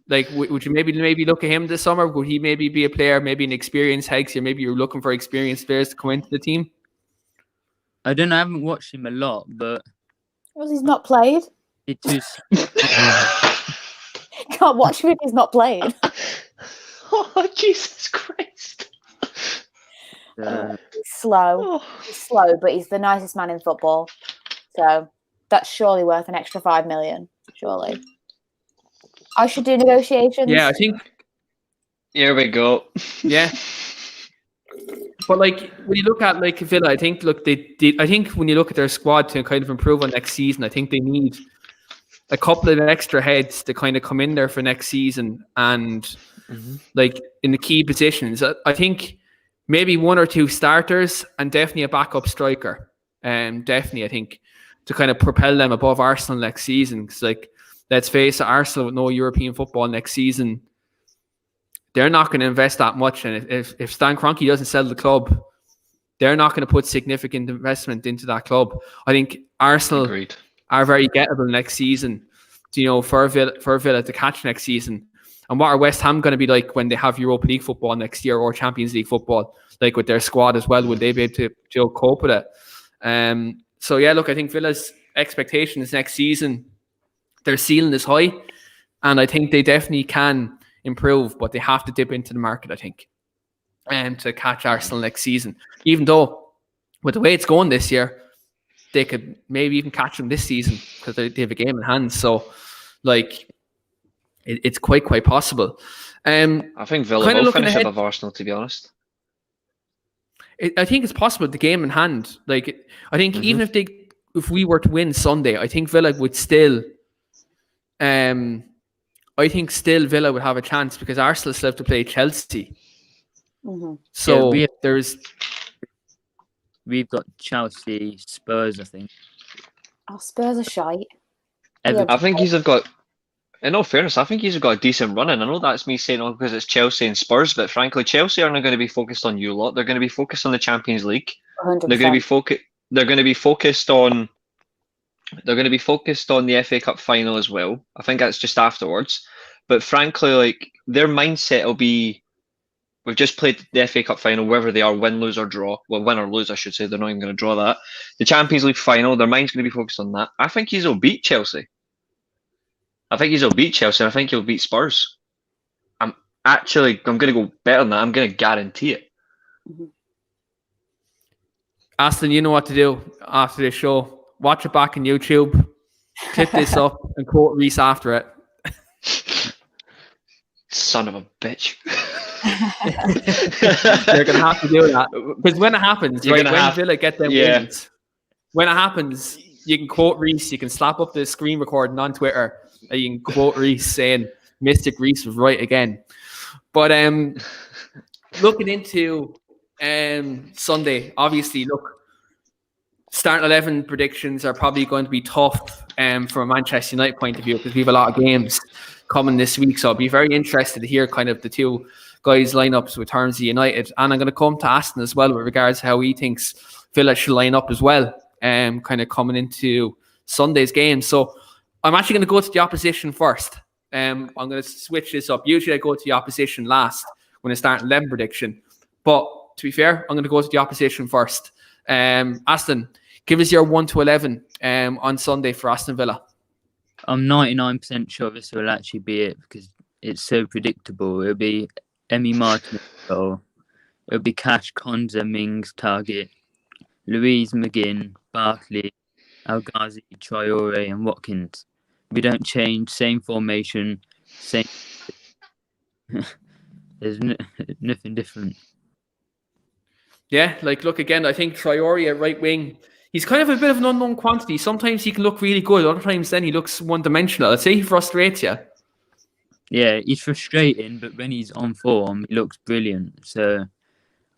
would you maybe look at him this summer? Would he maybe be a player, maybe an experienced Hegs, or maybe you're looking for experienced players to come into the team? I don't know. I haven't watched him a lot, but he's not played. Can't watch him if he's not played. Oh, Jesus Christ! He's slow. He's slow, but he's the nicest man in football. So that's surely worth an extra 5 million. Surely. I should do negotiations. Yeah, I think. Here we go. Yeah. But like when you look at like Villa, I think I think when you look at their squad to kind of improve on next season, I think they need a couple of extra heads to kind of come in there for next season and like in the key positions. I think maybe one or two starters and definitely a backup striker. Definitely, I think to kind of propel them above Arsenal next season. Because like, let's face it, Arsenal with no European football next season, they're not going to invest that much. And if Stan Kroenke doesn't sell the club, they're not going to put significant investment into that club. I think Arsenal are very gettable next season, for Villa to catch next season. And what are West Ham going to be like when they have Europa League football next year or Champions League football, like with their squad as well? Will they be able to cope with it? So yeah, look, I think Villa's expectations next season, their ceiling is high, and I think they definitely can improve, but they have to dip into the market, I think, to catch Arsenal next season. Even though with the way it's going this year, they could maybe even catch them this season because they have a game in hand. So, like, it's quite possible. I think Villa will finish above Arsenal, to be honest. I think it's possible, the game in hand. Like, I think even if we were to win Sunday, I think Villa would still Villa would have a chance because Arsenal still have to play Chelsea. So we've got Chelsea, Spurs, I think. Oh, Spurs are shite. I think he's got, in all fairness, I think he's got a decent run in. I know that's me saying all because it's Chelsea and Spurs, but frankly, Chelsea aren't going to be focused on you lot. They're going to be focused on the Champions League. 100%. They're going to be focused on the FA Cup final as well. I think that's just afterwards. But frankly, like, their mindset will be, we've just played the FA Cup final, wherever they are, win, lose or draw. Well, win or lose, I should say. They're not even going to draw that. The Champions League final, their mind's going to be focused on that. I think he'll beat Chelsea. And I think he'll beat Spurs. I'm going to go better than that. I'm going to guarantee it. Aston, you know what to do after this show. Watch it back on YouTube. Clip this up and quote Reece after it. Son of a bitch. You're going to have to do that. Because when it happens, when Villa get them wins, when it happens, you can quote Reece. You can slap up the screen recording on Twitter. And you can quote Reece saying, Mystic Reece was right again. But looking into Sunday, obviously, look, starting 11 predictions are probably going to be tough from a Manchester United point of view because we have a lot of games coming this week. So I'll be very interested to hear kind of the two guys' lineups with terms of United. And I'm going to come to Aston as well with regards to how he thinks Villa should line up as well, kind of coming into Sunday's game. So I'm actually going to go to the opposition first. I'm going to switch this up. Usually I go to the opposition last when I start 11 prediction. But to be fair, I'm going to go to the opposition first. Aston, give us your 1 to 11 on Sunday for Aston Villa. I'm 99% sure this will actually be it because it's so predictable. It'll be Emi Martinez goal. It'll be Cash, Konza, Mings, Target, Louise, McGinn, Barkley, El Ghazi, Traore and Watkins. We don't change, same formation, same. There's nothing different. Yeah, like, look, again, I think Traore at right wing, he's kind of a bit of an unknown quantity. Sometimes he can look really good. Other times then he looks one-dimensional. I'd say he frustrates you. Yeah, he's frustrating, but when he's on form, he looks brilliant. So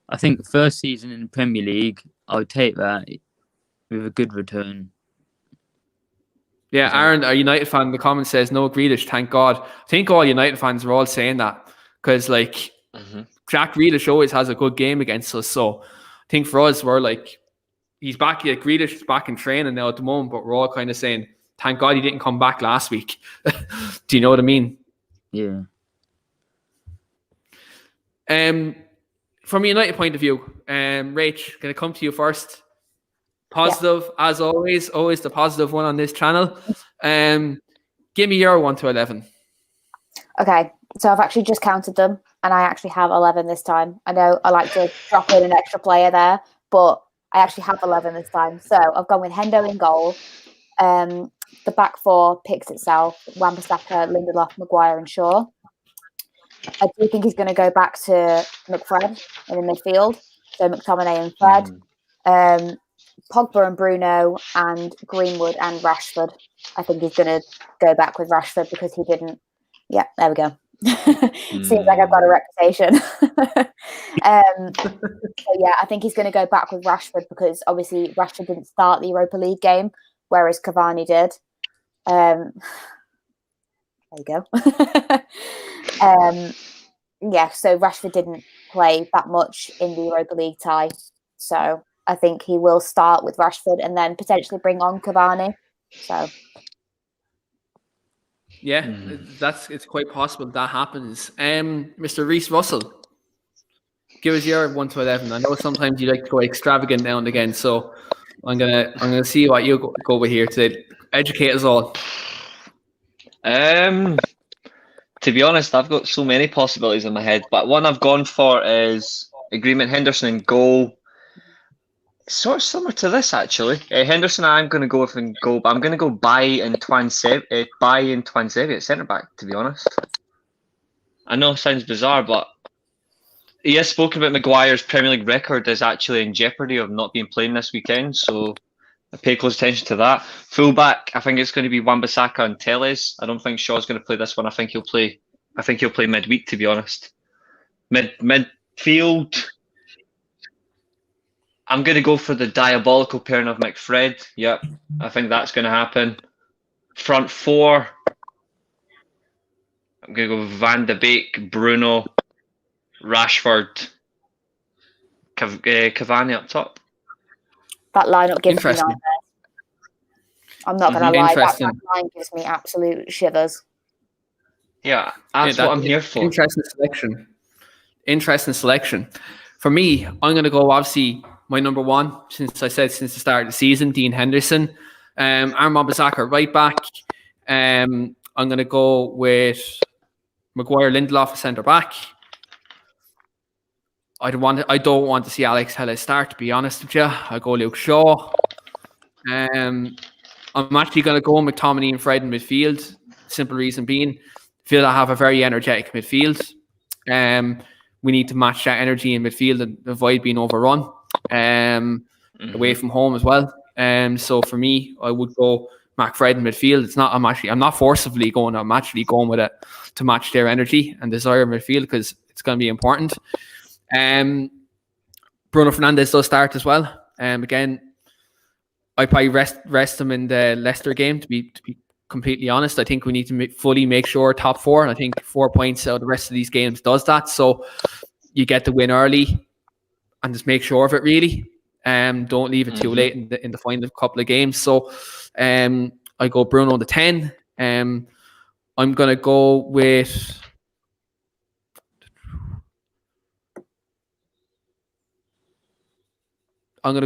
I think first season in the Premier League, I would take that with a good return. Yeah, Aaron, a United fan in the comments says, no Grealish, thank God. I think all United fans are all saying that because, like, Jack Grealish always has a good game against us. So I think for us, we're like, he's back. Grealish is back in training now at the moment, but we're all kind of saying, thank God he didn't come back last week. Do you know what I mean? Yeah. From a United point of view, Rach, going to come to you first. Positive, as always the positive one on this channel. Give me your 1 to 11. Okay, so I've actually just counted them, and I actually have 11 this time. I know I like to drop in an extra player there, but I actually have 11 this time. So I've gone with Hendo in goal. The back four picks itself: Wan-Bissaka, Lindelof, Maguire and Shaw. I do think he's going to go back to McFred in the midfield. So McTominay and Fred. Pogba and Bruno and Greenwood and Rashford. I think he's going to go back with Rashford because he didn't. Yeah, there we go. Seems like I've got a reputation. So yeah, I think he's going to go back with Rashford because obviously Rashford didn't start the Europa League game, whereas Cavani did. There you go. Yeah, so Rashford didn't play that much in the Europa League tie. So I think he will start with Rashford and then potentially bring on Cavani. So yeah, it's quite possible that happens. Mr. Reece Russell, give us your 1 to 11. I know sometimes you like to go extravagant now and again, so I'm gonna see what you go with here today. Educate us all. To be honest, I've got so many possibilities in my head, but one I've gone for is Agreement Henderson in goal. Sort of similar to this, actually. Henderson, I'm going to go with in goal, but I'm going to go Bailly and Twansevi at centre back. To be honest, I know it sounds bizarre, but he has spoken about Maguire's Premier League record is actually in jeopardy of not being playing this weekend, so I pay close attention to that. Fullback, I think it's going to be Wan-Bissaka and Telles. I don't think Shaw's going to play this one. I think he'll play midweek, to be honest. Midfield, I'm going to go for the diabolical pairing of McFred. Yep, I think that's going to happen. Front four, I'm going to go Van de Beek, Bruno, Rashford, Cavani up top. that lineup gives me nightmares. I'm not going to lie, that line gives me absolute shivers. Yeah, that's what I'm here for. Interesting selection. For me, I'm going to go, obviously, my number one, since the start of the season, Dean Henderson. Aaron Wan-Bissaka right back. I'm going to go with Maguire Lindelof at centre back. I don't want to see Alex Telles start, to be honest with you. I'll go Luke Shaw. I'm actually going to go McTominay and Fred in midfield. Simple reason being, Villa have a very energetic midfield. We need to match that energy in midfield and avoid being overrun. Away from home as well. So for me, I would go McFred in midfield. I'm not forcibly going. I'm actually going with it to match their energy and desire in midfield because it's going to be important. Bruno Fernandes does start as well. Again, I probably rest him in the Leicester game. To be completely honest, I think we need to fully make sure top four. And I think 4 points out of the rest of these games does that. So you get the win early and just make sure of it. Really, don't leave it too late in the final couple of games. So I go Bruno the 10. I'm gonna go with. I kind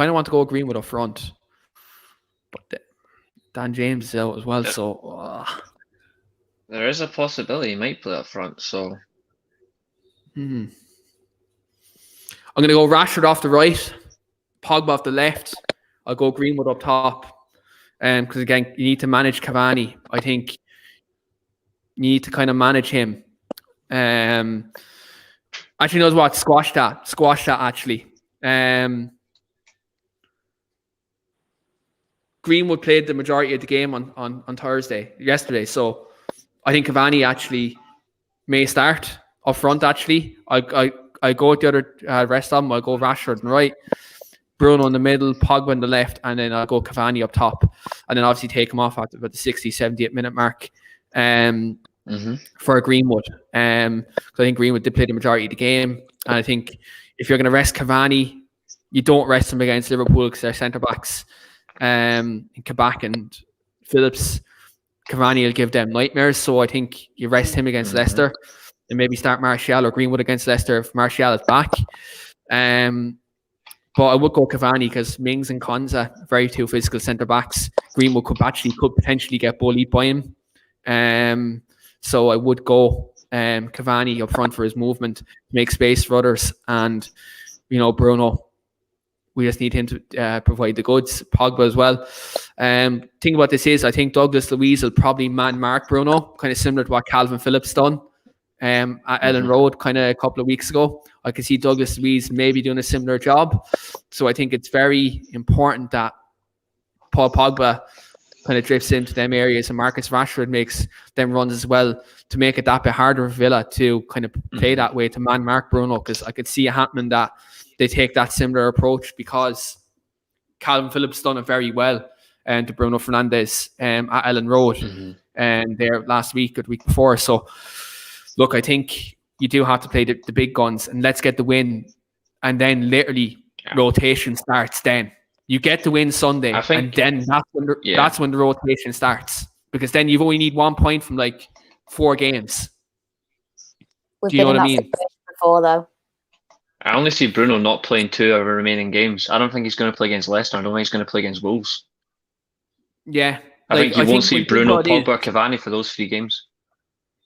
of want to go Greenwood up front, but Dan James is out as well, so there is a possibility he might play up front. So I'm going to go Rashford off the right, Pogba off the left. I'll go Greenwood up top, because again, you need to manage Cavani. I think you need to kind of manage him. Actually, knows what? Squash that. Actually. Greenwood played the majority of the game on yesterday. So I think Cavani actually may start up front. Actually, I go with the other rest of them. I'll go Rashford on the right, Bruno in the middle, Pogba on the left, and then I'll go Cavani up top, and then obviously take him off at about the 60, 78 minute mark. For Greenwood. I think Greenwood did play the majority of the game. And I think if you're going to rest Cavani, you don't rest him against Liverpool because they're centre-backs. Kabak and Phillips, Cavani will give them nightmares. So I think you rest him against Leicester and maybe start Martial or Greenwood against Leicester if Martial is back. But I would go Cavani because Mings and Konza, very two physical centre-backs. Greenwood could potentially get bullied by him. So I would go Cavani up front for his movement, make space for others, and Bruno We just need him to provide the goods. Pogba as well. Thing about this is, I think Douglas Luiz will probably man mark Bruno, kind of similar to what Calvin Phillips done at Ellen Road kind of a couple of weeks ago. I can see Douglas Luiz maybe doing a similar job. So I think it's very important that Paul Pogba kind of drifts into them areas and Marcus Rashford makes them runs as well to make it that bit harder for Villa to kind of play that way, to man mark Bruno, because I could see it happening that they take that similar approach, because Calvin Phillips done it very well to Bruno Fernandes at Ellen Road and there last week or the week before. So look, I think you do have to play the big guns and let's get the win, and then literally rotation starts then. You get the win Sunday, and then that's when the rotation starts, because then you only need 1 point from like 4 games. We've Do you know been what I in that mean? situation before, though. I only see Bruno not playing 2 of the remaining games. I don't think he's going to play against Leicester. I don't think he's going to play against Wolves. Yeah. I think you won't see Bruno, Pogba, or Cavani for those 3 games.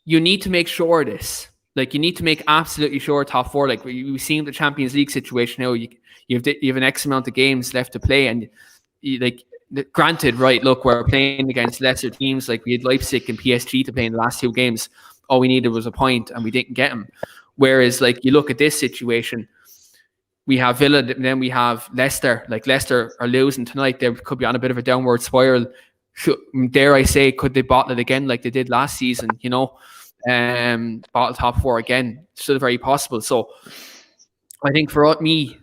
You need to make sure of this. Like, you need to make absolutely sure top 4. Like, we've seen the Champions League situation now. You have an X amount of games left to play, and granted, right? Look, we're playing against lesser teams. Like, we had Leipzig and PSG to play in the last 2 games. All we needed was a point, and we didn't get them. Whereas, like, you look at this situation, we have Villa, and then we have Leicester. Like, Leicester are losing tonight. They could be on a bit of a downward spiral. Dare I say, could they bottle it again like they did last season? Bottle top 4 again. Still very possible. So I think for me,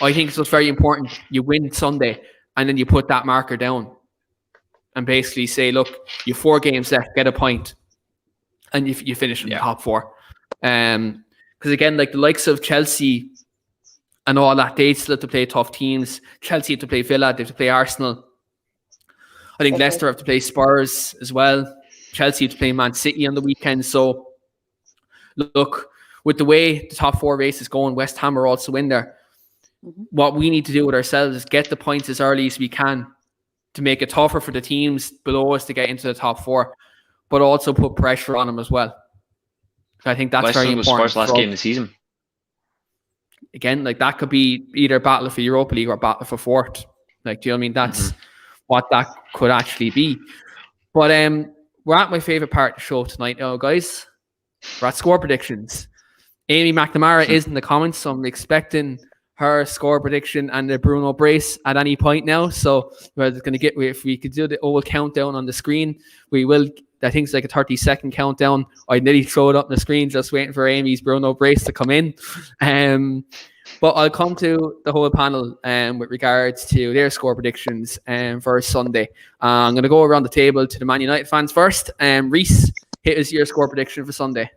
I think it's just very important you win Sunday and then you put that marker down and basically say, look, you have 4 games left, get a point, and you finish in the top 4. Because again, like the likes of Chelsea and all that, they still have to play tough teams. Chelsea have to play Villa, they have to play Arsenal. I think Leicester have to play Spurs as well. Chelsea have to play Man City on the weekend. So, look, with the way the top 4 race is going, West Ham are also in there. What we need to do with ourselves is get the points as early as we can to make it tougher for the teams below us to get into the top 4, but also put pressure on them as well. I think that's very important. Spurs last game of the season. Again, like that could be either battle for Europa League or battle for 4th. Like, do you know what I mean? That's what that could actually be. But we're at my favourite part of the show tonight now, guys. We're at score predictions. Amy McNamara is in the comments, so I'm expecting her score prediction and the Bruno brace at any point now. So we're going to get, if we could do the old countdown on the screen, we will. I think it's like a 30-second countdown. I nearly throw it up on the screen just waiting for Amy's Bruno brace to come in. But I'll come to the whole panel with regards to their score predictions for Sunday. I'm going to go around the table to the Man United fans first. Reece, hit us your score prediction for Sunday.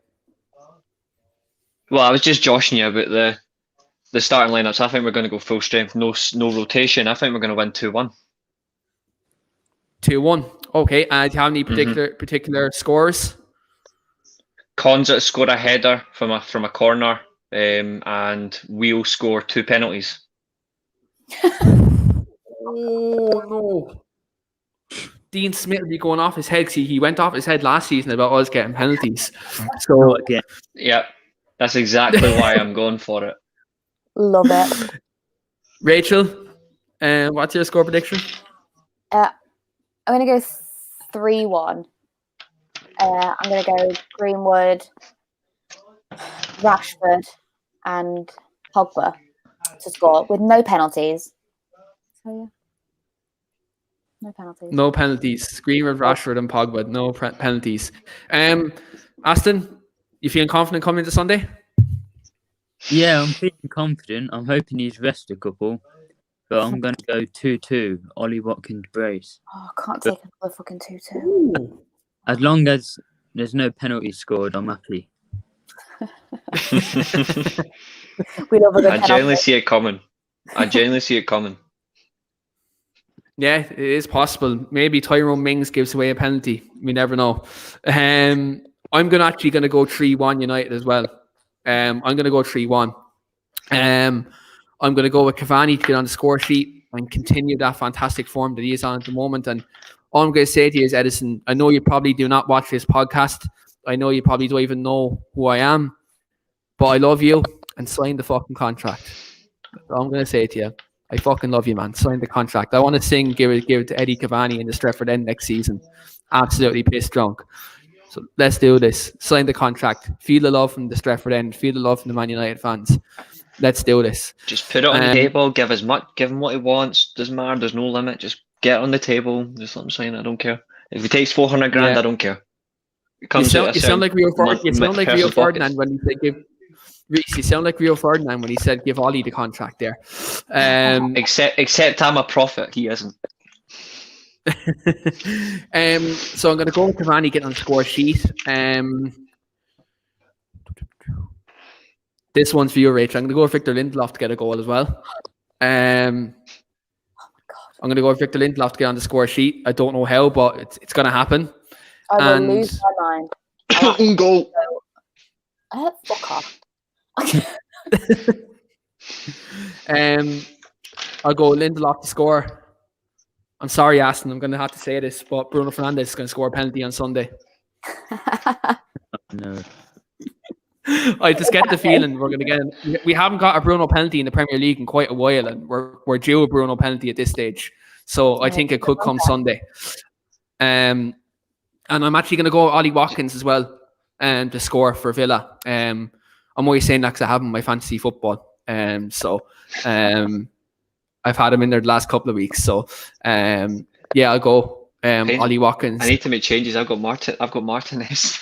Well, I was just joshing you about the starting lineups. I think we're going to go full strength, no rotation. I think we're going to win 2-1. 2-1. Okay. Do you have any particular scores? Konza scored a header from a corner, and we'll score 2 penalties. Oh no! Dean Smith will be going off his head because he went off his head last season about us getting penalties. So yeah, that's exactly why I'm going for it. Love it. Rachel, what's your score prediction? I'm going to go 3-1. I'm going to go Greenwood, Rashford, and Pogba to score with no penalties. So yeah, no penalties. No penalties. Greenwood, Rashford, and Pogba. No penalties. Aston, you feeling confident coming into Sunday? Yeah, I'm feeling confident. I'm hoping he's rested a couple, but I'm going to go 2-2. Ollie Watkins brace. Oh, I can't take another fucking 2-2. As long as there's no penalties scored, I'm happy. We love a good I genuinely see it coming. Yeah, it is possible. Maybe Tyrone Mings gives away a penalty. We never know. I'm actually going to go 3-1 United as well. I'm going to go 3-1. I'm going to go with Cavani to get on the score sheet and continue that fantastic form that he is on at the moment. And all I'm going to say to you is, Edison, I know you probably do not watch this podcast. I know you probably don't even know who I am, but I love you and sign the fucking contract. That's all I'm going to say to you. I fucking love you, man. Sign the contract. I want to sing, give it to Eddie Cavani in the Stretford End next season. Absolutely pissed drunk. So let's do this. Sign the contract. Feel the love from the Stretford End. Feel the love from the Man United fans. Let's do this. Just put it on the table. Give him what he wants. Doesn't matter. There's no limit. Just get it on the table. Just let him sign. I don't care. If he takes 400 grand, I don't care. You sound like Rio Ferdinand when he said give. Reece, you sound like Rio Ferdinand when he said give Ollie the contract there. Except I'm a prophet. He isn't. So I'm going to go with Cavani getting on the score sheet. This one's for you, Rach. I'm going to go with Victor Lindelof to get a goal as well. I'm going to go with Victor Lindelof to get on the score sheet. I don't know how, but it's going to happen. I will lose my mind. Goal. Fuck off. I'll go Lindelof to score. I'm sorry, Aston. I'm going to have to say this, but Bruno Fernandes is going to score a penalty on Sunday. No. I just get the feeling we're going to get it. We haven't got a Bruno penalty in the Premier League in quite a while, and we're due a Bruno penalty at this stage. So I think it could come Sunday. And I'm actually going to go Ollie Watkins as well to score for Villa. I'm always saying that because I have him in my fantasy football. I've had him in there the last couple of weeks. So I'll go Ollie Watkins. I need to make changes. I've got Martinez.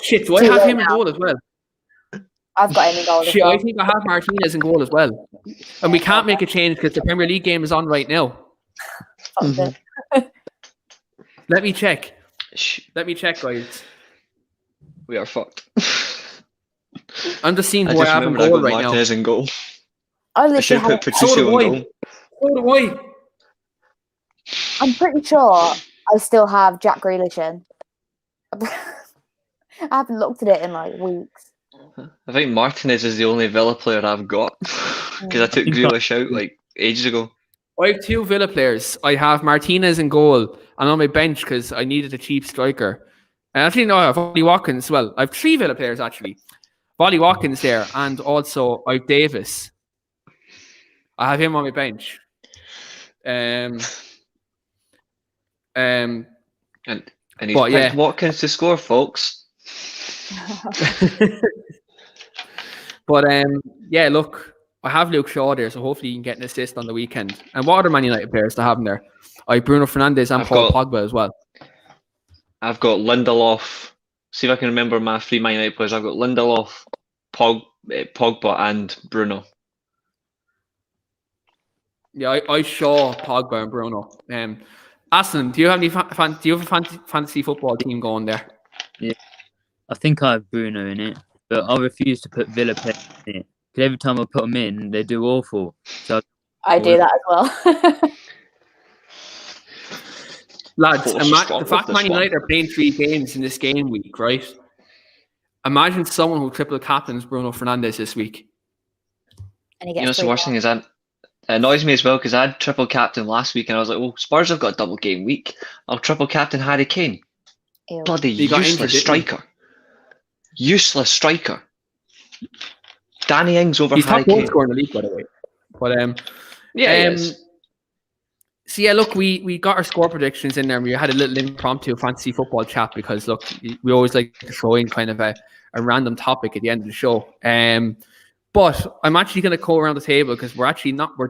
Shit, do I have him in goal as well? I've got him in goal as well. I think I have Martinez in goal as well. And we can't make a change because the Premier League game is on right now. Let me check. Guys. We are fucked. I'm just seeing who I have in goal right now. Martinez in goal. I should put Patricio in goal. So do I. I'm pretty sure I still have Jack Grealish in. I haven't looked at it in like weeks. I think Martinez is the only Villa player I've got because I took Grealish out like ages ago. I have 2 Villa players. I have Martinez in goal and on my bench because I needed a cheap striker. And actually, no, I have Ollie Watkins. Well, I have 3 Villa players actually. Ollie Watkins there, and also I have Davis. I have him on my bench. And he's picked Watkins to score, folks. But look, I have Luke Shaw there, so hopefully you can get an assist on the weekend. And what other Man United players to have him there? I have Bruno Fernandes and Paul Pogba as well. I've got Lindelof. See if I can remember my 3 Man United players. I've got Lindelof, Pogba, and Bruno. Yeah, I Shaw, Pogba, and Bruno. Aston, do you have any fantasy football team going there? Yeah, I think I have Bruno in it, but I refuse to put Villa players in it because every time I put them in, they do awful. So I do that as well. Lads, the fact Man United are playing 3 games in this game week, right? Imagine someone who triple captains Bruno Fernandes this week. And he gets the worst thing is that it annoys me as well because I had triple captain last week and I was like, well, Spurs have got a double game week. I'll triple captain Harry Kane. Ew. Bloody useless striker. Useless striker. Danny Ings over Harry Kane. He's top goal scorer in the league, by the way. But he is. So yeah, look, we got our score predictions in there and we had a little impromptu fantasy football chat because look, we always like to throw in kind of a random topic at the end of the show. But I'm actually going to go around the table because we're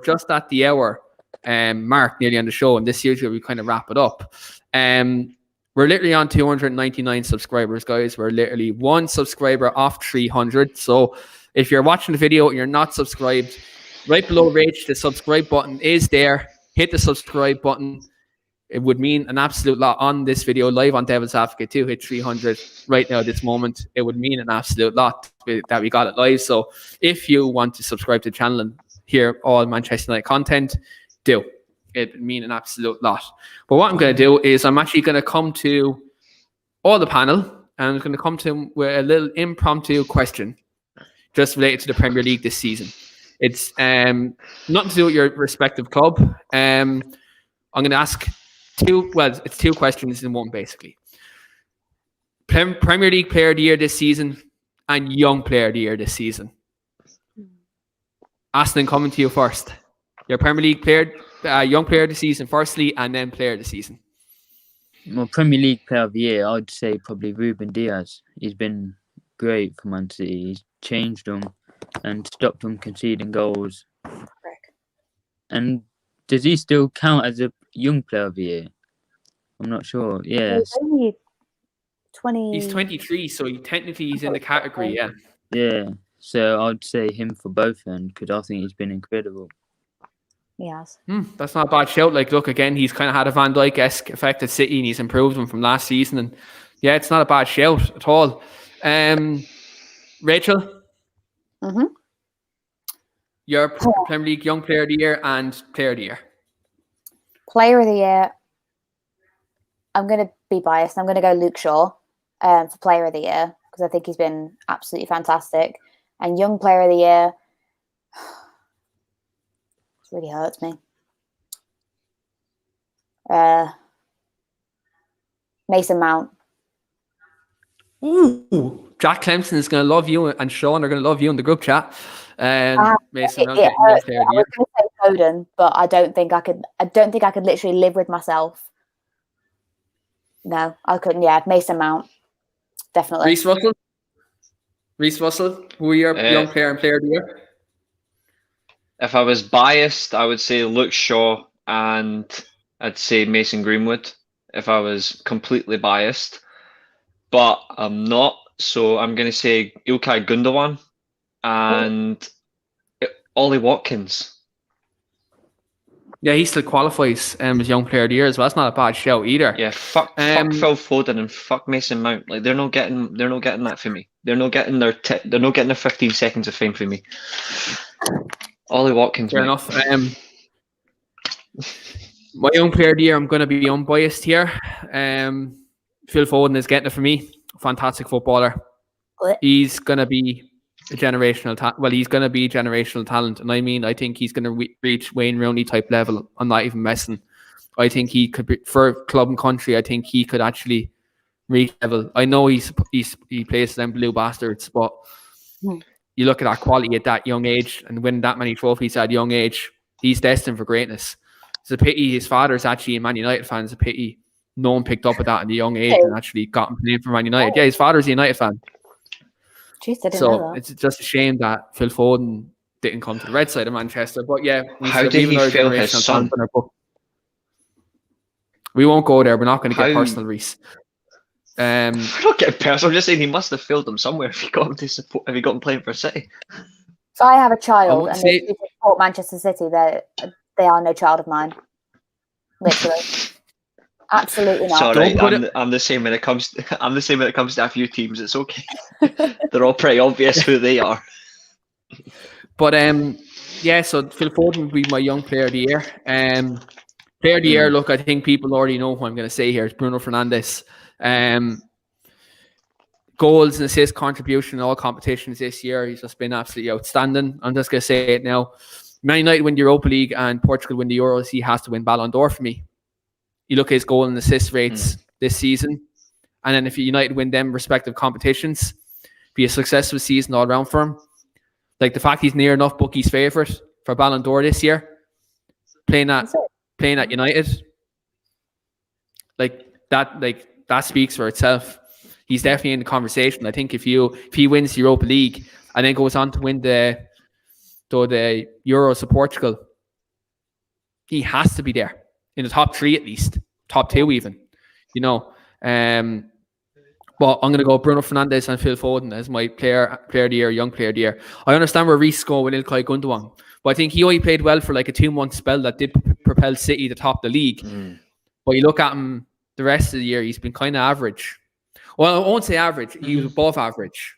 just at the hour mark nearly on the show, and this usually we kind of wrap it up. We're literally on 299 subscribers, guys. We're literally 1 subscriber off 300. So if you're watching the video and you're not subscribed, right below Rach, the subscribe button is there. Hit the subscribe button. It would mean an absolute lot on this video live on Devil's Advocate to hit 300 right now at this moment. It would mean an absolute lot that we got it live. So if you want to subscribe to the channel and hear all Manchester United content, do. It would mean an absolute lot. But what I'm going to do is I'm actually going to come to all the panel and I'm going to come to them with a little impromptu question just related to the Premier League this season. It's nothing to do with your respective club. I'm going to ask it's 2 questions in one, basically. Premier League Player of the Year this season and Young Player of the Year this season. Aston, coming to you first. Your Premier League player, young player of the season, firstly, and then player of the season. Well, Premier League player of the year, I'd say probably Ruben Diaz. He's been great for Man City. He's changed them and stopped them conceding goals. And does he still count as a young player of the year? I'm not sure. Yes. He's only 20. He's 23, so he's in the category, yeah. Yeah. So I'd say him for both then, because I think he's been incredible. Yes. That's not a bad shout. Like, look, again, he's kind of had a Van Dijk-esque effect at City, and he's improved him from last season. And yeah, it's not a bad shout at all. Rachel? Mm-hmm. Your Premier League Young Player of the Year and Player of the Year. Player of the year. I'm going to be biased. I'm going to go Luke Shaw for Player of the Year because I think he's been absolutely fantastic. And Young Player of the Year, it really hurts me. Mason Mount. Ooh, Jack Clemson is going to love you, and Sean are going to love you in the group chat. Mason Mount getting Young Player of the Year. I was going to say Foden, but I don't think I could. I don't think I could literally live with myself. No, I couldn't. Yeah, Mason Mount, definitely. Reece Russell, who are your Young Player and Player of the Year? If I was biased, I would say Luke Shaw and I'd say Mason Greenwood. If I was completely biased, but I'm not, so I'm going to say Ilkay Gundogan and Ollie Watkins. Yeah, he still qualifies as Young Player of the Year as well. That's not a bad shout either. Yeah, fuck Phil Foden and fuck Mason Mount. Like they're not getting that for me. They're not getting their 15 seconds of fame for me. Ollie Watkins. Fair enough. My Young Player of the Year, I'm going to be unbiased here. Phil Foden is getting it for me. Fantastic footballer. He's going to be a generational talent. Well, he's going to be generational talent, and I think he's going to reach Wayne Rooney type level. I'm not even messing. I think he could be, for club and country. I think he could actually reach level. I know he plays them Blue Bastards, but you look at that quality at that young age and win that many trophies at a young age. He's destined for greatness. It's a pity his father's actually a Man United fan. It's a pity no one picked up at that at a young age and actually got him playing for Man United. Yeah, his father's a United fan. Jeez, I didn't know that. It's just a shame that Phil Foden didn't come to the red side of Manchester. But yeah, how did he fail his son? We won't go there. We're not going to get personal, Reece. We're not getting personal. I'm just saying he must have failed him somewhere if he got him to support. If he got him playing for City. So I have a child, and they support Manchester City. They are no child of mine. Literally. Absolutely not. Sorry, I'm the same when it comes to a few teams. It's okay. They're all pretty obvious who they are. But yeah. So Phil Foden would be my Young Player of the Year. Player of the Year. Look, I think people already know who I'm going to say here. It's Bruno Fernandes. Goals and assist contribution in all competitions this year. He's just been absolutely outstanding. I'm just going to say it now. Man United win the Europa League and Portugal win the Euros. He has to win Ballon d'Or for me. You look at his goal and assist rates this season, and then if United win them respective competitions, be a successful season all around for him. Like the fact he's near enough bookies' favourite for Ballon d'Or this year, playing at United, that speaks for itself. He's definitely in the conversation. I think if he wins the Europa League and then goes on to win the Euros of Portugal, he has to be there. In the top 3 at least, top 2 even, But I'm going to go Bruno Fernandes and Phil Foden as my player of the year, Young Player of the Year. I understand where Reece going with Ilkay Gundogan, but I think he only played well for like a 2-month spell that did propel City to top the league. But you look at him the rest of the year, he's been kind of average. Well, I won't say average. He was above average.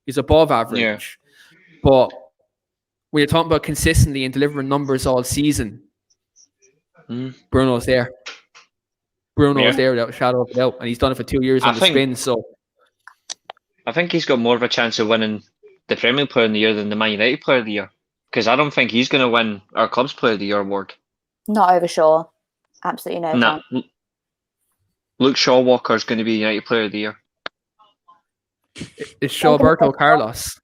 He's above average. Yeah. But when you're talking about consistently and delivering numbers all season, Bruno's there. Bruno's there without a shadow of a doubt, and he's done it for 2 years on the spin. So I think he's got more of a chance of winning the Premier League Player of the Year than the Man United Player of the Year, because I don't think he's going to win our club's Player of the Year award. Not over Shaw. Absolutely no. Nah. Luke Shaw Walker is going to be United Player of the Year. It's Shawberto Carlos.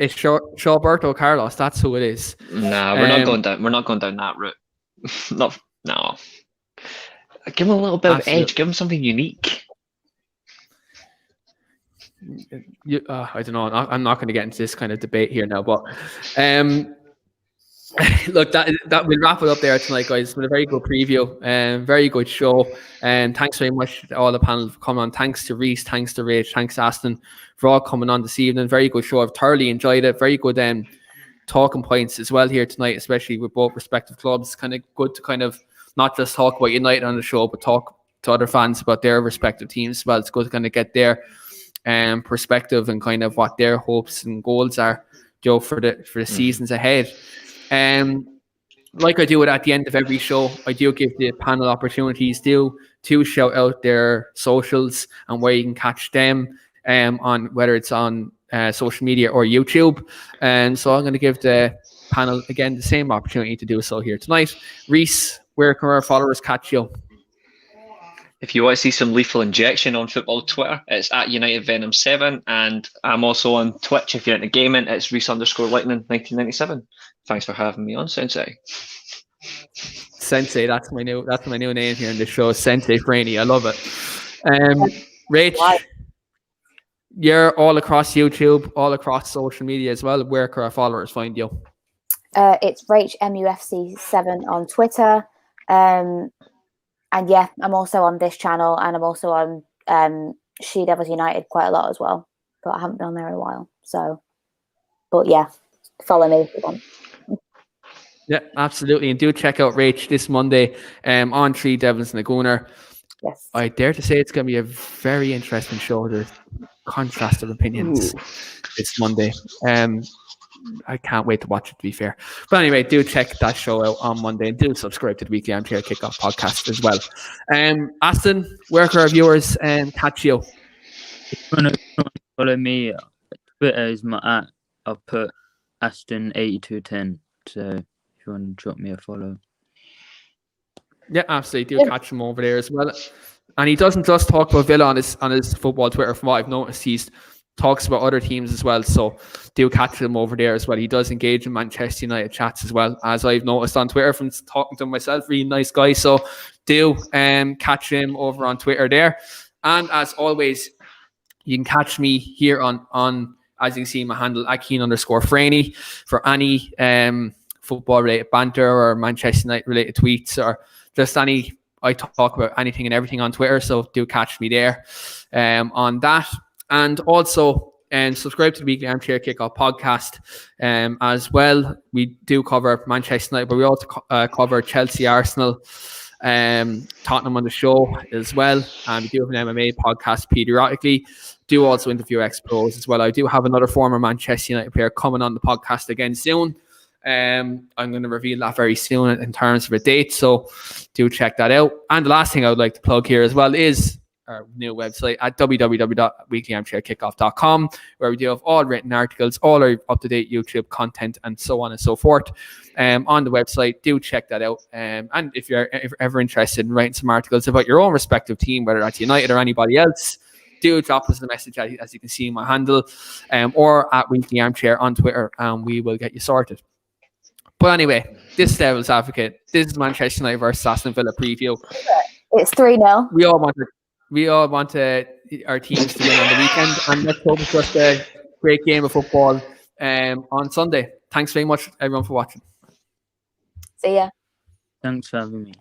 It's Roberto Carlos. That's who it is. Nah, we're not going down. We're not going down that route. No. Give him a little bit of edge. Give him something unique. I don't know. I'm not going to get into this kind of debate here now, but look, that we'll wrap it up there tonight, guys. It's been a very good preview and very good show. And thanks very much to all the panel for coming on. Thanks to Reece, thanks to Rach, thanks to Aston for all coming on this evening. Very good show. I've thoroughly enjoyed it. Very good talking points as well here tonight, especially with both respective clubs. Kind of good to kind of not just talk about United on the show, but talk to other fans about their respective teams as well. It's good to kind of get their perspective and kind of what their hopes and goals are, Joe, for the seasons ahead. Like I do it at the end of every show, I do give the panel opportunities to shout out their socials and where you can catch them on whether it's on social media or YouTube. And so I'm going to give the panel again the same opportunity to do so here tonight. Reece, where can our followers catch you? If you want to see some lethal injection on football Twitter, it's at UnitedVenom7, and I'm also on Twitch. If you're into gaming, it's Reece_Lightning1997. Thanks for having me on, Sensei. Sensei, that's my new name here in the show, Sensei Franey. I love it. Rach, you're all across YouTube, all across social media as well. Where can our followers find you? It's Rach MUFC7 on Twitter. And yeah, I'm also on this channel, and I'm also on She Devils United quite a lot as well. But I haven't been on there in a while. So, but yeah, follow me if you want. Yeah, absolutely. And do check out Rach this Monday on Three Devils and a Gooner. Yes. I dare to say it's going to be a very interesting show. There's contrast of opinions this Monday. I can't wait to watch it, to be fair. But anyway, do check that show out on Monday, and do subscribe to the Weekly Armchair Kickoff podcast as well. Aston, where can our viewers catch you? If you want to follow me, Twitter is my @ I'll put Aston8210. So if you want to drop me a follow. Yeah, absolutely. Do catch him over there as well. And he doesn't just talk about Villa on his football Twitter. From what I've noticed, he's talks about other teams as well, so do catch him over there as well. He does engage in Manchester United chats as well, as I've noticed on Twitter from talking to him myself. Really nice guy, so do catch him over on Twitter there. And as always, you can catch me here on as you can see my handle at Keane_Franey for any football related banter or Manchester United related tweets, or just any, I talk about anything and everything on Twitter, so do catch me there on that. And also, subscribe to the Weekly Armchair Kickoff podcast as well. We do cover Manchester United, but we also cover Chelsea, Arsenal, Tottenham on the show as well. And we do have an MMA podcast periodically. Do also interview ex-pros as well. I do have another former Manchester United player coming on the podcast again soon. I'm going to reveal that very soon in terms of a date, so do check that out. And the last thing I would like to plug here as well is our new website at www.weeklyarmchairkickoff.com, where we do have all written articles, all our up-to-date YouTube content, and so on and so forth on the website. Do check that out. And if you're ever interested in writing some articles about your own respective team, whether that's United or anybody else, do drop us a message, as you can see in my handle, or at Weekly Armchair on Twitter, and we will get you sorted. But anyway, this is Devil's Advocate. This is Manchester United versus Aston Villa preview. It's 3-0. We all want our teams to win on the weekend, and let's hope it's just a great game of football on Sunday. Thanks very much, everyone, for watching. See ya. Thanks for having me.